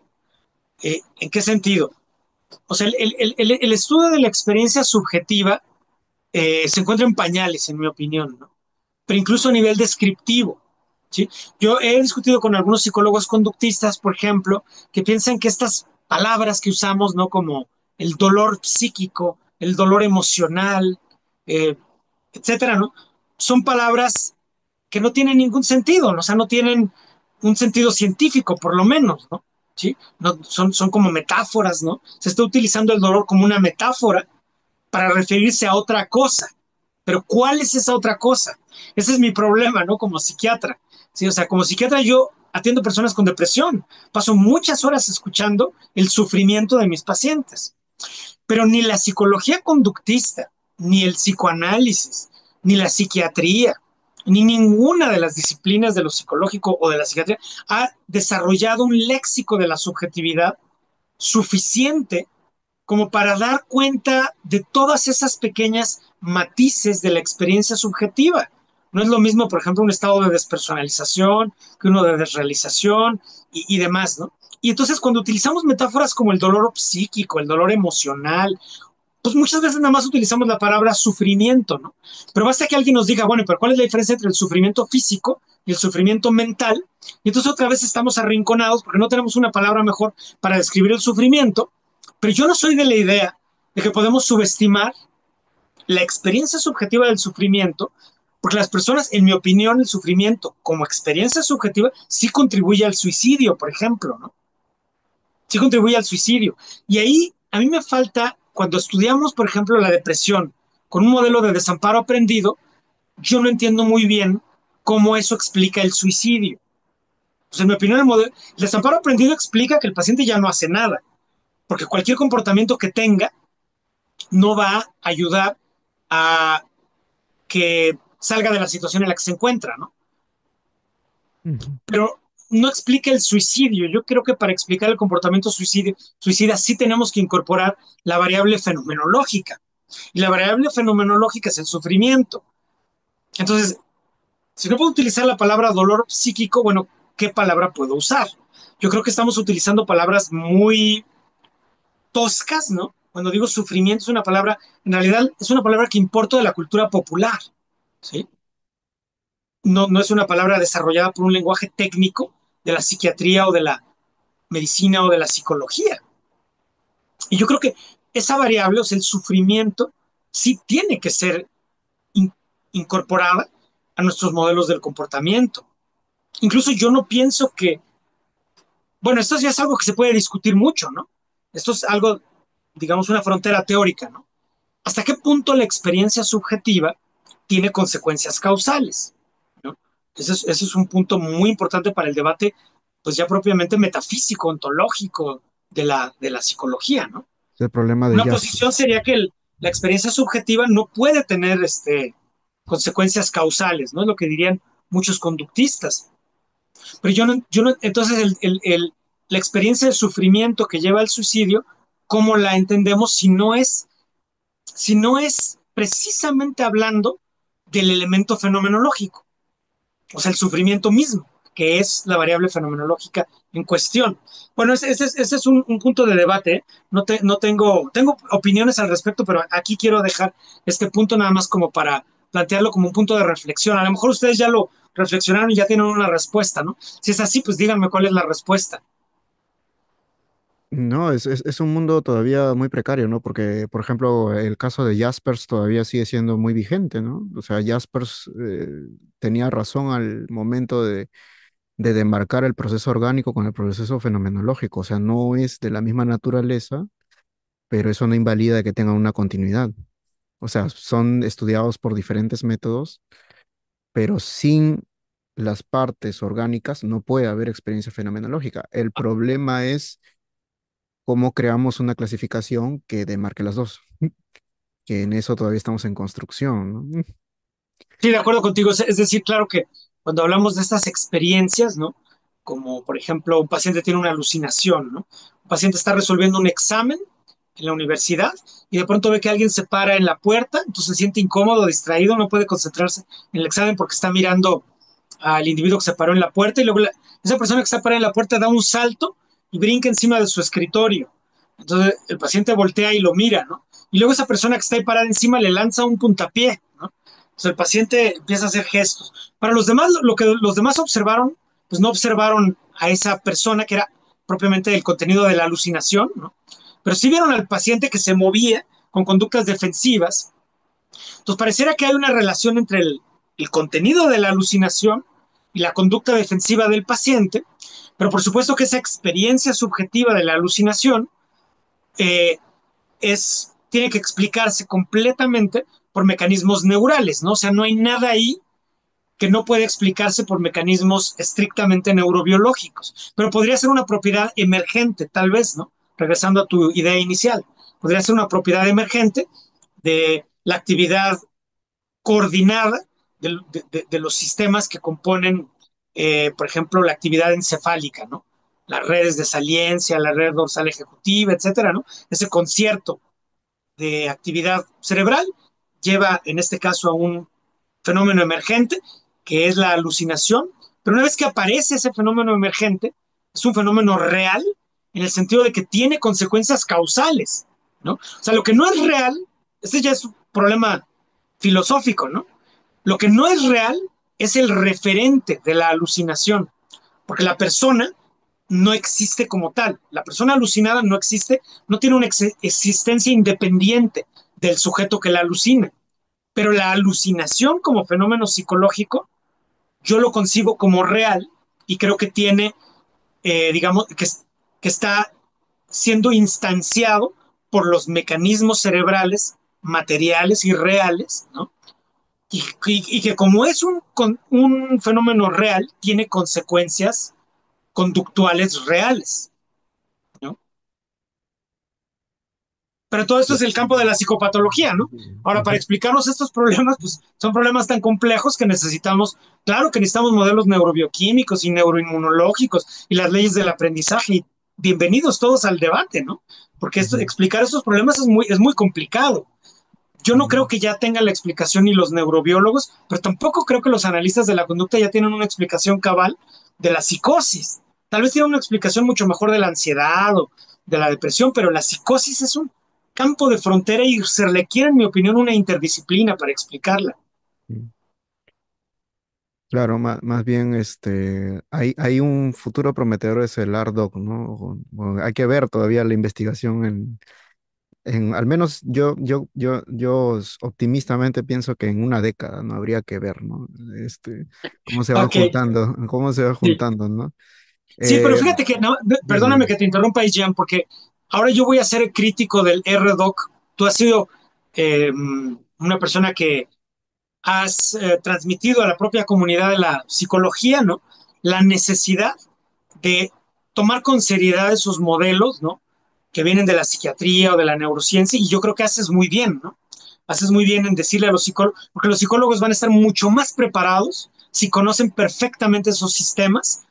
¿En qué sentido? O sea, el estudio de la experiencia subjetiva se encuentra en pañales, en mi opinión, ¿no? Pero incluso a nivel descriptivo, ¿sí? Yo he discutido con algunos psicólogos conductistas, por ejemplo, que piensan que estas palabras que usamos, ¿no? Como el dolor psíquico, el dolor emocional, eh, etcétera, ¿no? Son palabras que no tienen ningún sentido, ¿no? O sea, no tienen un sentido científico, por lo menos, ¿no? ¿Sí? No, son como metáforas, ¿no? Se está utilizando el dolor como una metáfora para referirse a otra cosa. Pero ¿cuál es esa otra cosa? Ese es mi problema, ¿no? Como psiquiatra. ¿Sí? O sea, como psiquiatra yo atiendo personas con depresión. Paso muchas horas escuchando el sufrimiento de mis pacientes. Pero ni la psicología conductista, ni el psicoanálisis, ni la psiquiatría, ni ninguna de las disciplinas de lo psicológico o de la psiquiatría ha desarrollado un léxico de la subjetividad suficiente como para dar cuenta de todas esas pequeñas matices de la experiencia subjetiva. No es lo mismo, por ejemplo, un estado de despersonalización que uno de desrealización y demás, ¿no? Y entonces cuando utilizamos metáforas como el dolor psíquico, el dolor emocional, pues muchas veces nada más utilizamos la palabra sufrimiento, ¿no? Pero basta que alguien nos diga, bueno, pero ¿cuál es la diferencia entre el sufrimiento físico y el sufrimiento mental? Y entonces otra vez estamos arrinconados porque no tenemos una palabra mejor para describir el sufrimiento. Pero yo no soy de la idea de que podemos subestimar la experiencia subjetiva del sufrimiento, porque las personas, en mi opinión, el sufrimiento como experiencia subjetiva sí contribuye al suicidio, por ejemplo, ¿no? Sí contribuye al suicidio. Y ahí a mí me falta, cuando estudiamos, por ejemplo, la depresión con un modelo de desamparo aprendido, yo no entiendo muy bien cómo eso explica el suicidio. Pues en mi opinión, el desamparo aprendido explica que el paciente ya no hace nada, porque cualquier comportamiento que tenga no va a ayudar a que salga de la situación en la que se encuentra, ¿no? Ujú. Pero no explica el suicidio. Yo creo que para explicar el comportamiento suicida sí tenemos que incorporar la variable fenomenológica. Y la variable fenomenológica es el sufrimiento. Entonces, si no puedo utilizar la palabra dolor psíquico, bueno, ¿qué palabra puedo usar? Yo creo que estamos utilizando palabras muy toscas, ¿no? Cuando digo sufrimiento es una palabra, en realidad es una palabra que importa de la cultura popular, ¿sí? No, no es una palabra desarrollada por un lenguaje técnico de la psiquiatría o de la medicina o de la psicología. Y yo creo que esa variable, o sea, el sufrimiento, sí tiene que ser in incorporada a nuestros modelos del comportamiento. Incluso yo no pienso que, bueno, esto ya es algo que se puede discutir mucho, ¿no? Esto es algo, digamos, una frontera teórica, ¿no? ¿Hasta qué punto la experiencia subjetiva tiene consecuencias causales? ¿No? Ese es un punto muy importante para el debate, pues ya propiamente metafísico, ontológico de la psicología, ¿no? Es el problema de Una posición Jaspers. sería que la experiencia subjetiva no puede tener consecuencias causales, ¿no? Es lo que dirían muchos conductistas. Pero yo no entonces la experiencia de sufrimiento que lleva al suicidio, ¿cómo la entendemos si no es precisamente hablando del elemento fenomenológico? O sea, el sufrimiento mismo, que es la variable fenomenológica en cuestión. Bueno, ese es un punto de debate. ¿Eh? No tengo opiniones al respecto, pero aquí quiero dejar este punto nada más como para plantearlo como un punto de reflexión. A lo mejor ustedes ya lo reflexionaron y ya tienen una respuesta, ¿no? Si es así, pues díganme cuál es la respuesta. No, es un mundo todavía muy precario, ¿no? Porque, por ejemplo, el caso de Jaspers todavía sigue siendo muy vigente, ¿no? O sea, Jaspers tenía razón al momento de demarcar el proceso orgánico con el proceso fenomenológico. O sea, no es de la misma naturaleza, pero eso no invalida que tengan una continuidad. O sea, son estudiados por diferentes métodos, pero sin las partes orgánicas no puede haber experiencia fenomenológica. El problema es cómo creamos una clasificación que demarque las dos, que en eso todavía estamos en construcción, ¿no? Sí, de acuerdo contigo. Es decir, claro que cuando hablamos de estas experiencias, ¿no? Como por ejemplo, un paciente tiene una alucinación, ¿no? Un paciente está resolviendo un examen en la universidad y de pronto ve que alguien se para en la puerta, entonces se siente incómodo, distraído, no puede concentrarse en el examen porque está mirando al individuo que se paró en la puerta y luego esa persona que está parada en la puerta da un salto y brinca encima de su escritorio. Entonces el paciente voltea y lo mira, ¿no? Y luego esa persona que está ahí parada encima le lanza un puntapié, ¿no? Entonces el paciente empieza a hacer gestos. Para los demás, lo que los demás observaron, pues no observaron a esa persona que era propiamente el contenido de la alucinación, ¿no? Pero sí vieron al paciente que se movía con conductas defensivas. Entonces pareciera que hay una relación entre el contenido de la alucinación y la conducta defensiva del paciente, pero por supuesto que esa experiencia subjetiva de la alucinación eh, tiene que explicarse completamente por mecanismos neurales, ¿no? O sea, no hay nada ahí que no puede explicarse por mecanismos estrictamente neurobiológicos, pero podría ser una propiedad emergente, tal vez, ¿no? Regresando a tu idea inicial, podría ser una propiedad emergente de la actividad coordinada de los sistemas que componen, por ejemplo, la actividad encefálica, ¿no? Las redes de saliencia, la red dorsal ejecutiva, etcétera, ¿no? Ese concierto de actividad cerebral lleva, en este caso, a un fenómeno emergente, que es la alucinación, pero una vez que aparece ese fenómeno emergente, es un fenómeno real en el sentido de que tiene consecuencias causales, ¿no? O sea, lo que no es real, este ya es un problema filosófico, ¿no? Lo que no es real es el referente de la alucinación, porque la persona no existe como tal. La persona alucinada no existe, no tiene una existencia independiente del sujeto que la alucina. Pero la alucinación como fenómeno psicológico, yo lo concibo como real y creo que tiene, digamos, que está siendo instanciado por los mecanismos cerebrales materiales y reales, ¿no? Y que como es un fenómeno real, tiene consecuencias conductuales reales, ¿no? Pero todo esto es el campo de la psicopatología, ¿no? Ahora, para explicarnos estos problemas, pues son problemas tan complejos que necesitamos, claro que necesitamos modelos neurobioquímicos y neuroinmunológicos y las leyes del aprendizaje. Y bienvenidos todos al debate, ¿no? Porque explicar estos problemas es muy complicado. Yo no creo Ujú. que ya tengan la explicación ni los neurobiólogos, pero tampoco creo que los analistas de la conducta ya tienen una explicación cabal de la psicosis. Tal vez tienen una explicación mucho mejor de la ansiedad o de la depresión, pero la psicosis es un campo de frontera y se requiere, en mi opinión, una interdisciplina para explicarla. Claro, más bien hay un futuro prometedor es el ARDOC, ¿no? Hay que ver todavía la investigación al menos yo optimistamente pienso que en una década no habría que ver, ¿no? Cómo se van Ok, cómo se va sí. juntando, ¿no? Sí, pero Eh, fíjate que, no, dime, perdóname dime. que te interrumpa, Jan, porque ahora yo voy a ser crítico del RDoc. Tú has sido una persona que has transmitido a la propia comunidad de la psicología, ¿no? La necesidad de tomar con seriedad esos modelos, ¿no? Que vienen de la psiquiatría o de la neurociencia, y yo creo que haces muy bien, ¿no? Haces muy bien en decirle a los psicólogos, porque los psicólogos van a estar mucho más preparados si conocen perfectamente esos sistemas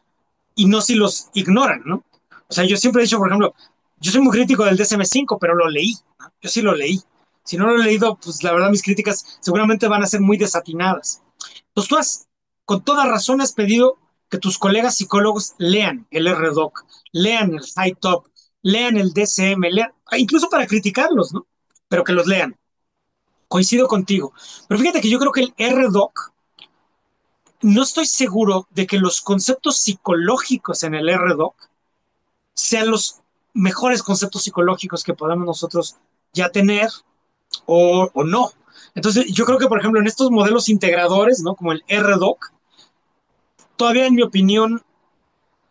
y no si los ignoran, ¿no? O sea, yo siempre he dicho, por ejemplo, yo soy muy crítico del DSM-5, pero lo leí, ¿no? Yo sí lo leí. Si no lo he leído, pues la verdad mis críticas seguramente van a ser muy desatinadas. Entonces tú has, con toda razón, has pedido que tus colegas psicólogos lean el RDoc, lean el HiTop, lean el DSM, lean, incluso para criticarlos, ¿no? Pero que los lean. Coincido contigo. Pero fíjate que yo creo que el RDoc, no estoy seguro de que los conceptos psicológicos en el RDoc sean los mejores conceptos psicológicos que podamos nosotros ya tener o no. Entonces, yo creo que, por ejemplo, en estos modelos integradores, ¿no? Como el RDoc, todavía, en mi opinión,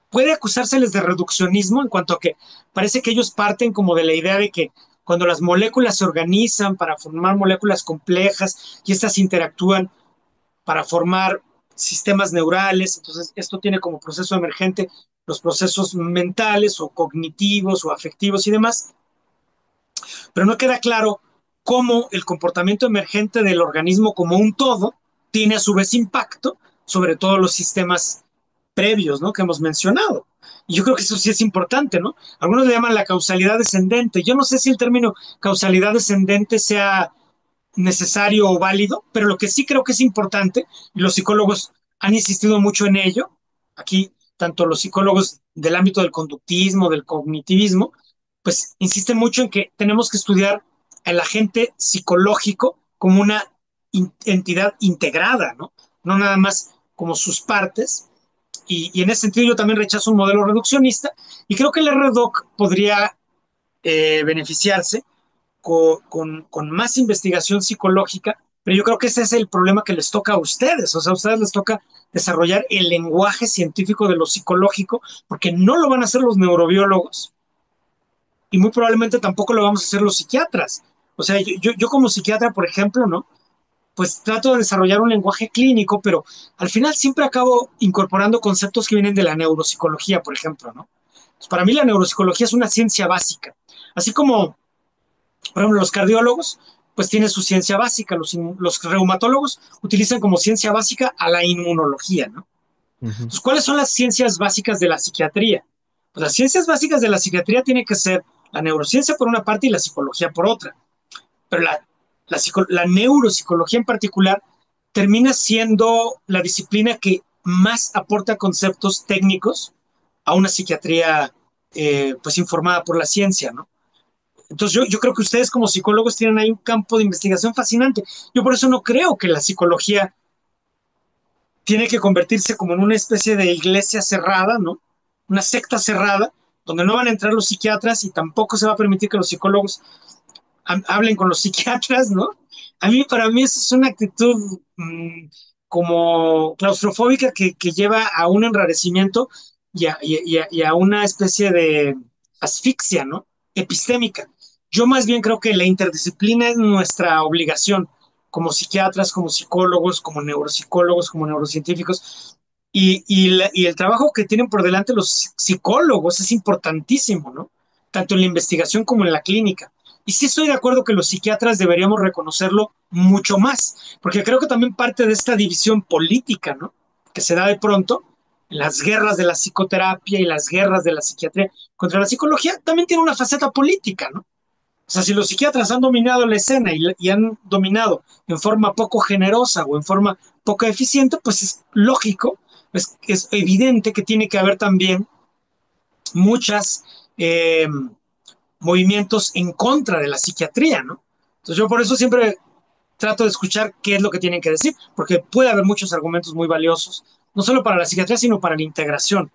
puede acusárseles de reduccionismo en cuanto a que parece que ellos parten como de la idea de que cuando las moléculas se organizan para formar moléculas complejas y estas interactúan para formar sistemas neurales, entonces esto tiene como proceso emergente los procesos mentales o cognitivos o afectivos y demás, pero no queda claro cómo el comportamiento emergente del organismo como un todo tiene a su vez impacto sobre todos los sistemas previos, ¿no? Que hemos mencionado. Y yo creo que eso sí es importante, ¿no? Algunos le llaman la causalidad descendente. Yo no sé si el término causalidad descendente sea necesario o válido, pero lo que sí creo que es importante, y los psicólogos han insistido mucho en ello, aquí tanto los psicólogos del ámbito del conductismo, del cognitivismo, pues insisten mucho en que tenemos que estudiar al agente psicológico como una entidad integrada, ¿no? No nada más como sus partes. Y en ese sentido yo también rechazo un modelo reduccionista y creo que el RDoc podría beneficiarse con más investigación psicológica, pero yo creo que ese es el problema que les toca a ustedes. O sea, a ustedes les toca desarrollar el lenguaje científico de lo psicológico, porque no lo van a hacer los neurobiólogos y muy probablemente tampoco lo vamos a hacer los psiquiatras. O sea, yo como psiquiatra, por ejemplo, ¿no? Pues trato de desarrollar un lenguaje clínico, pero al final siempre acabo incorporando conceptos que vienen de la neuropsicología, por ejemplo, ¿no? Pues para mí la neuropsicología es una ciencia básica, así como por ejemplo, los cardiólogos, pues tienen su ciencia básica, los reumatólogos utilizan como ciencia básica a la inmunología, ¿no? Ujú. Entonces, ¿cuáles son las ciencias básicas de la psiquiatría? Pues las ciencias básicas de la psiquiatría tienen que ser la neurociencia por una parte y la psicología por otra. Pero la neuropsicología en particular termina siendo la disciplina que más aporta conceptos técnicos a una psiquiatría pues informada por la ciencia, ¿no? Entonces yo creo que ustedes como psicólogos tienen ahí un campo de investigación fascinante. Yo por eso no creo que la psicología tiene que convertirse como en una especie de iglesia cerrada, ¿no? Una secta cerrada, donde no van a entrar los psiquiatras y tampoco se va a permitir que los psicólogos hablen con los psiquiatras, ¿no? Para mí, eso es una actitud como claustrofóbica que lleva a un enrarecimiento y a una especie de asfixia, ¿no? Epistémica. Yo más bien creo que la interdisciplina es nuestra obligación como psiquiatras, como psicólogos, como neuropsicólogos, como neurocientíficos. Y el trabajo que tienen por delante los psicólogos es importantísimo, ¿no? Tanto en la investigación como en la clínica. Y sí estoy de acuerdo que los psiquiatras deberíamos reconocerlo mucho más, porque creo que también parte de esta división política, ¿no? Que se da de pronto en las guerras de la psicoterapia y las guerras de la psiquiatría contra la psicología, también tiene una faceta política, ¿no? O sea, si los psiquiatras han dominado la escena y han dominado en forma poco generosa o en forma poco eficiente, pues es lógico, es evidente que tiene que haber también muchas movimientos en contra de la psiquiatría, ¿no? Entonces yo por eso siempre trato de escuchar qué es lo que tienen que decir, porque puede haber muchos argumentos muy valiosos, no solo para la psiquiatría, sino para la integración.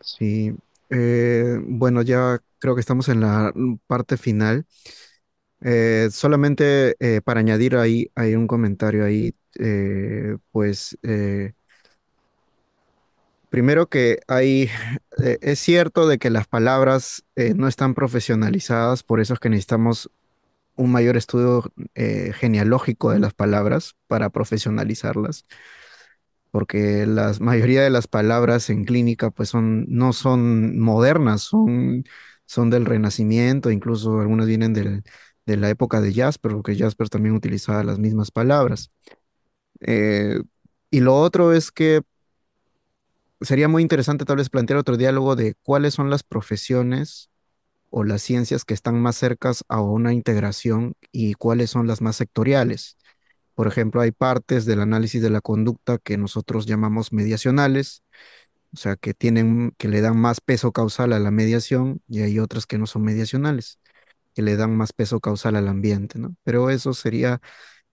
Sí, bueno, ya creo que estamos en la parte final. Solamente para añadir ahí, hay un comentario ahí, primero que hay, es cierto de que las palabras no están profesionalizadas, por eso es que necesitamos un mayor estudio genealógico de las palabras para profesionalizarlas, porque la mayoría de las palabras en clínica pues no son modernas, son del Renacimiento, incluso algunas vienen de la época de Jasper, porque Jasper también utilizaba las mismas palabras. Eh, y lo otro es que sería muy interesante tal vez plantear otro diálogo de cuáles son las profesiones o las ciencias que están más cercas a una integración y cuáles son las más sectoriales. Por ejemplo, hay partes del análisis de la conducta que nosotros llamamos mediacionales, o sea, que le dan más peso causal a la mediación, y hay otras que no son mediacionales, que le dan más peso causal al ambiente, ¿no? Pero eso sería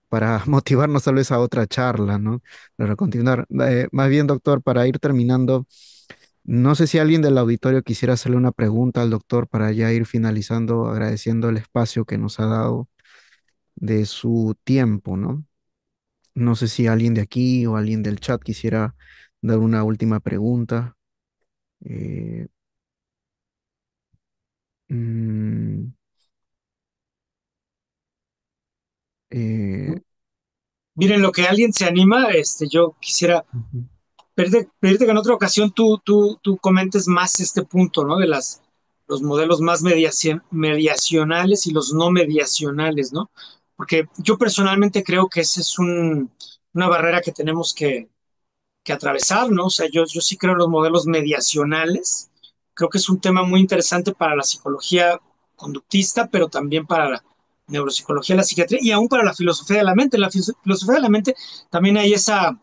para motivarnos tal vez a otra charla, ¿no? Para continuar. Más bien, doctor, para ir terminando, no sé si alguien del auditorio quisiera hacerle una pregunta al doctor para ya ir finalizando, agradeciendo el espacio que nos ha dado de su tiempo, ¿no? No sé si alguien de aquí o alguien del chat quisiera dar una última pregunta. Eh, mm, eh, Miren, lo que alguien se anima, yo quisiera ujú, pedirte que en otra ocasión tú comentes más este punto, ¿no? De los modelos más mediacionales y los no mediacionales, ¿no? Porque yo personalmente creo que esa es una barrera que tenemos que atravesar, ¿no? O sea, yo sí creo en los modelos mediacionales. Creo que es un tema muy interesante para la psicología conductista, pero también para la neuropsicología, la psiquiatría y aún para la filosofía de la mente. En la filosofía de la mente también hay esa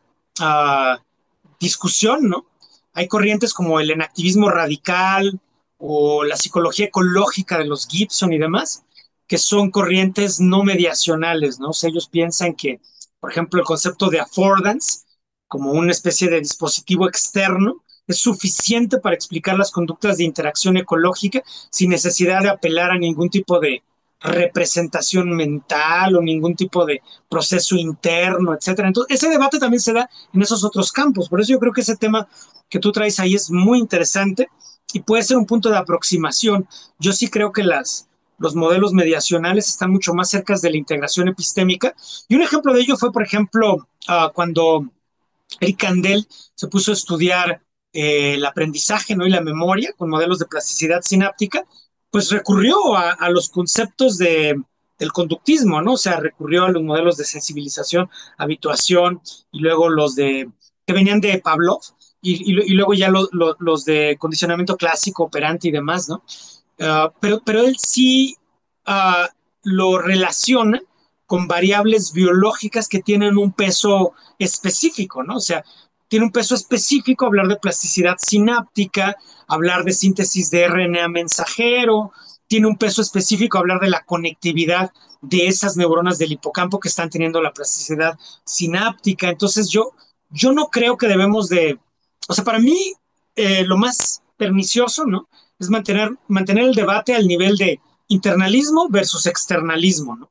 discusión, ¿no? Hay corrientes como el enactivismo radical o la psicología ecológica de los Gibson y demás, que son corrientes no mediacionales, ¿no? O sea, ellos piensan que, por ejemplo, el concepto de affordance, como una especie de dispositivo externo, es suficiente para explicar las conductas de interacción ecológica sin necesidad de apelar a ningún tipo de representación mental o ningún tipo de proceso interno, etcétera. Entonces, ese debate también se da en esos otros campos. Por eso yo creo que ese tema que tú traes ahí es muy interesante y puede ser un punto de aproximación. Yo sí creo que los modelos mediacionales están mucho más cerca de la integración epistémica. Y un ejemplo de ello fue, por ejemplo, cuando Eric Kandel se puso a estudiar el aprendizaje, ¿no? Y la memoria con modelos de plasticidad sináptica, pues recurrió a los conceptos del conductismo, ¿no? O sea, recurrió a los modelos de sensibilización, habituación y luego los que venían de Pavlov y luego ya los de condicionamiento clásico, operante y demás, ¿no? Pero él sí lo relaciona con variables biológicas que tienen un peso específico, ¿no? O sea, tiene un peso específico hablar de plasticidad sináptica, hablar de síntesis de RNA mensajero, tiene un peso específico hablar de la conectividad de esas neuronas del hipocampo que están teniendo la plasticidad sináptica. Entonces yo no creo que debemos de, o sea, para mí lo más pernicioso, ¿no? Es mantener el debate al nivel de internalismo versus externalismo, ¿no?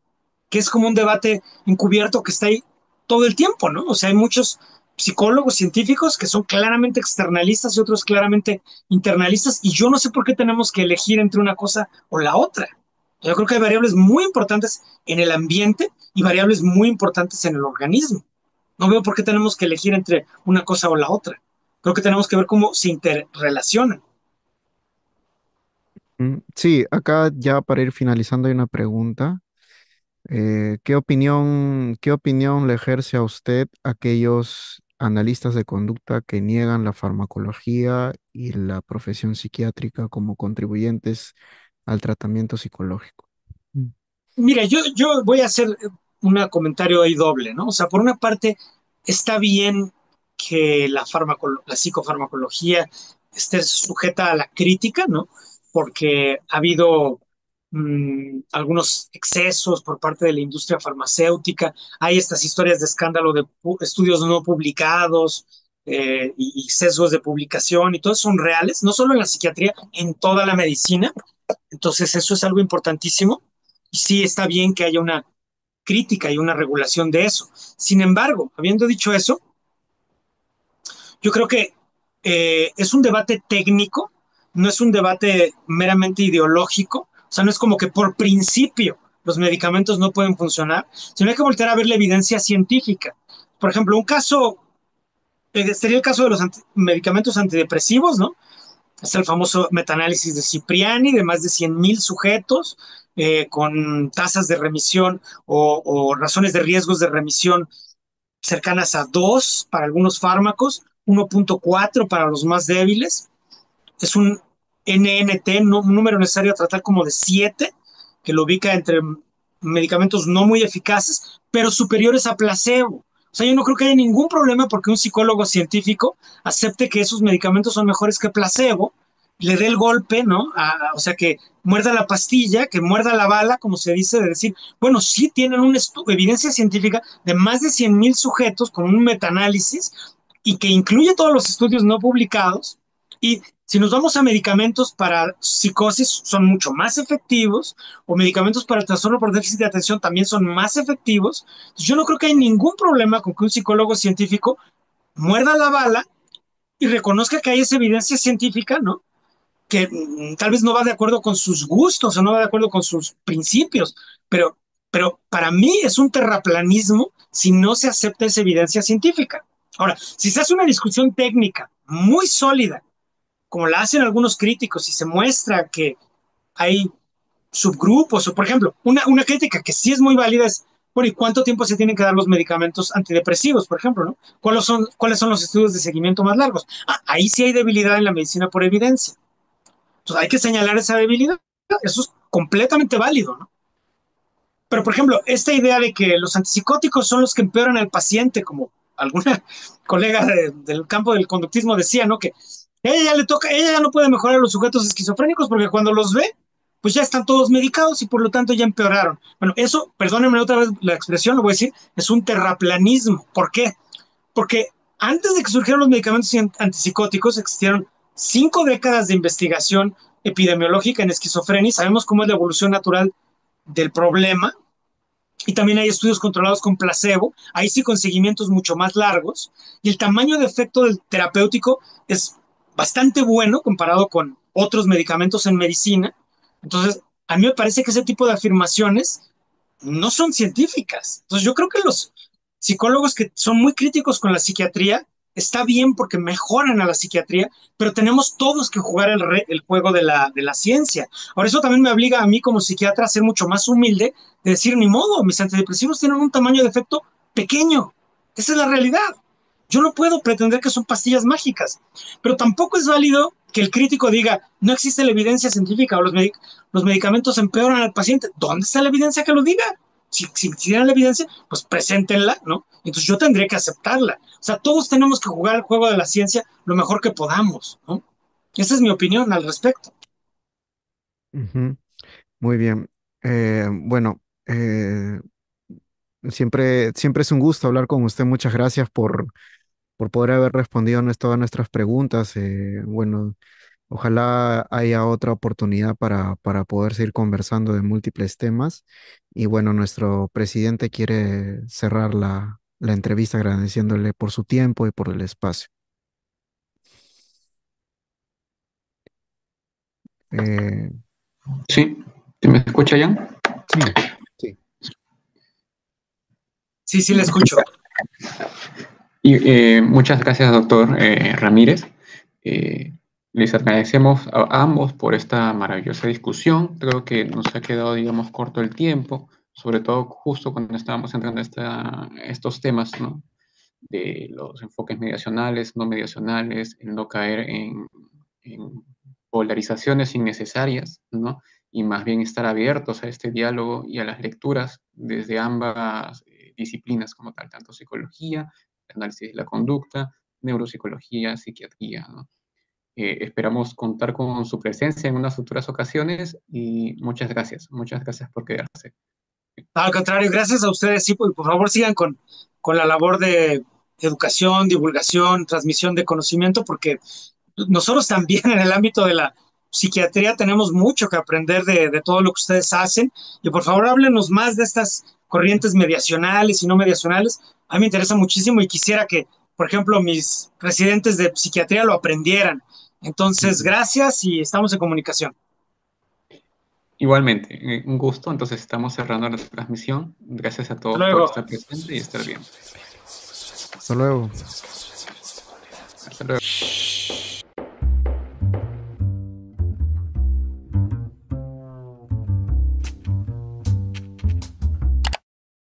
Que es como un debate encubierto que está ahí todo el tiempo, ¿no? O sea, hay muchos psicólogos científicos que son claramente externalistas y otros claramente internalistas, y yo no sé por qué tenemos que elegir entre una cosa o la otra. Yo creo que hay variables muy importantes en el ambiente y variables muy importantes en el organismo. No veo por qué tenemos que elegir entre una cosa o la otra. Creo que tenemos que ver cómo se interrelacionan. sí, acá ya para ir finalizando hay una pregunta. Qué opinión le ejerce a usted aquellos analistas de conducta que niegan la farmacología y la profesión psiquiátrica como contribuyentes al tratamiento psicológico. Mm. Mira, yo voy a hacer un comentario ahí doble, ¿no? O sea, por una parte, está bien que la psicofarmacología esté sujeta a la crítica, ¿no? Porque ha habido algunos excesos por parte de la industria farmacéutica. Hay estas historias de escándalo de estudios no publicados y sesgos de publicación, y todos son reales, no solo en la psiquiatría, en toda la medicina. Entonces, eso es algo importantísimo. Y sí, está bien que haya una crítica y una regulación de eso. Sin embargo, habiendo dicho eso, yo creo que es un debate técnico, no es un debate meramente ideológico. O sea, no es como que por principio los medicamentos no pueden funcionar, sino hay que voltear a ver la evidencia científica. Por ejemplo, un caso sería el caso de los medicamentos antidepresivos, ¿no? Es el famoso metaanálisis de Cipriani de más de 100,000 sujetos con tasas de remisión o razones de riesgos de remisión cercanas a 2 para algunos fármacos, 1.4 para los más débiles. Es un NNT, no, un número necesario a tratar como de 7, que lo ubica entre medicamentos no muy eficaces, pero superiores a placebo. O sea, yo no creo que haya ningún problema porque un psicólogo científico acepte que esos medicamentos son mejores que placebo, le dé el golpe, ¿no? O sea, que muerda la pastilla, que muerda la bala, como se dice, de decir, bueno, sí tienen una evidencia científica de más de 100,000 sujetos con un metaanálisis y que incluye todos los estudios no publicados. Y si nos vamos a medicamentos para psicosis, son mucho más efectivos, o medicamentos para el trastorno por déficit de atención también son más efectivos. Entonces, yo no creo que hay ningún problema con que un psicólogo científico muerda la bala y reconozca que hay esa evidencia científica, ¿no? Que tal vez no va de acuerdo con sus gustos o no va de acuerdo con sus principios, pero, pero para mí es un terraplanismo si no se acepta esa evidencia científica. Ahora, si se hace una discusión técnica muy sólida, como la hacen algunos críticos, y se muestra que hay subgrupos, o por ejemplo, una crítica que sí es muy válida es, bueno, ¿y cuánto tiempo se tienen que dar los medicamentos antidepresivos, por ejemplo, ¿no? ¿Cuáles son los estudios de seguimiento más largos? Ah, ahí sí hay debilidad en la medicina por evidencia. Entonces hay que señalar esa debilidad. Eso es completamente válido, ¿no? Pero, por ejemplo, esta idea de que los antipsicóticos son los que empeoran al paciente, como alguna colega del campo del conductismo decía, ¿no? Que ella ya le toca, ella ya no puede mejorar a los sujetos esquizofrénicos porque cuando los ve, pues ya están todos medicados y por lo tanto ya empeoraron. Bueno, eso, perdónenme otra vez la expresión, lo voy a decir, es un terraplanismo. ¿Por qué? Porque antes de que surgieran los medicamentos antipsicóticos, existieron 5 décadas de investigación epidemiológica en esquizofrenia. Sabemos cómo es la evolución natural del problema. Y también hay estudios controlados con placebo, ahí sí con seguimientos mucho más largos. Y el tamaño de efecto del terapéutico es bastante bueno comparado con otros medicamentos en medicina. Entonces, a mí me parece que ese tipo de afirmaciones no son científicas. Entonces yo creo que los psicólogos que son muy críticos con la psiquiatría está bien porque mejoran a la psiquiatría, pero tenemos todos que jugar el juego de la ciencia. Ahora eso también me obliga a mí como psiquiatra a ser mucho más humilde, de decir, ni modo, mis antidepresivos tienen un tamaño de efecto pequeño. Esa es la realidad. Yo no puedo pretender que son pastillas mágicas, pero tampoco es válido que el crítico diga, no existe la evidencia científica o los medicamentos empeoran al paciente. ¿Dónde está la evidencia que lo diga? Si tienen la evidencia, pues preséntenla, ¿no? Entonces yo tendría que aceptarla. O sea, todos tenemos que jugar el juego de la ciencia lo mejor que podamos, ¿no? Esa es mi opinión al respecto. Ujú. Muy bien. Bueno, siempre es un gusto hablar con usted. Muchas gracias por poder haber respondido a todas nuestras preguntas. Bueno, ojalá haya otra oportunidad para poder seguir conversando de múltiples temas. Y bueno, nuestro presidente quiere cerrar la entrevista agradeciéndole por su tiempo y por el espacio. Eh, Sí, ¿te me escucha, Jan? sí, sí. Sí, sí, la escucho. Y muchas gracias, doctor Ramírez. Eh, Les agradecemos a ambos por esta maravillosa discusión. Creo que nos ha quedado, digamos, corto el tiempo, sobre todo justo cuando estábamos entrando a estos temas, ¿no? De los enfoques mediacionales, no mediacionales, el no caer en polarizaciones innecesarias, ¿no? y más bien estar abiertos a este diálogo y a las lecturas desde ambas disciplinas como tal, tanto psicología, análisis de la conducta, neuropsicología, psiquiatría, ¿no? Esperamos contar con su presencia en unas futuras ocasiones y muchas gracias por quedarse. Al contrario, gracias a ustedes, sí, por favor sigan con la labor de educación, divulgación, transmisión de conocimiento, porque nosotros también en el ámbito de la psiquiatría tenemos mucho que aprender de todo lo que ustedes hacen. Y por favor, háblenos más de estas corrientes mediacionales y no mediacionales. A mí me interesa muchísimo y quisiera que, por ejemplo, mis residentes de psiquiatría lo aprendieran. Entonces, gracias y estamos en comunicación. Igualmente, un gusto. Entonces estamos cerrando la transmisión. Gracias a Hasta todos por luego. estar presentes y estar bien. Hasta luego. Hasta luego.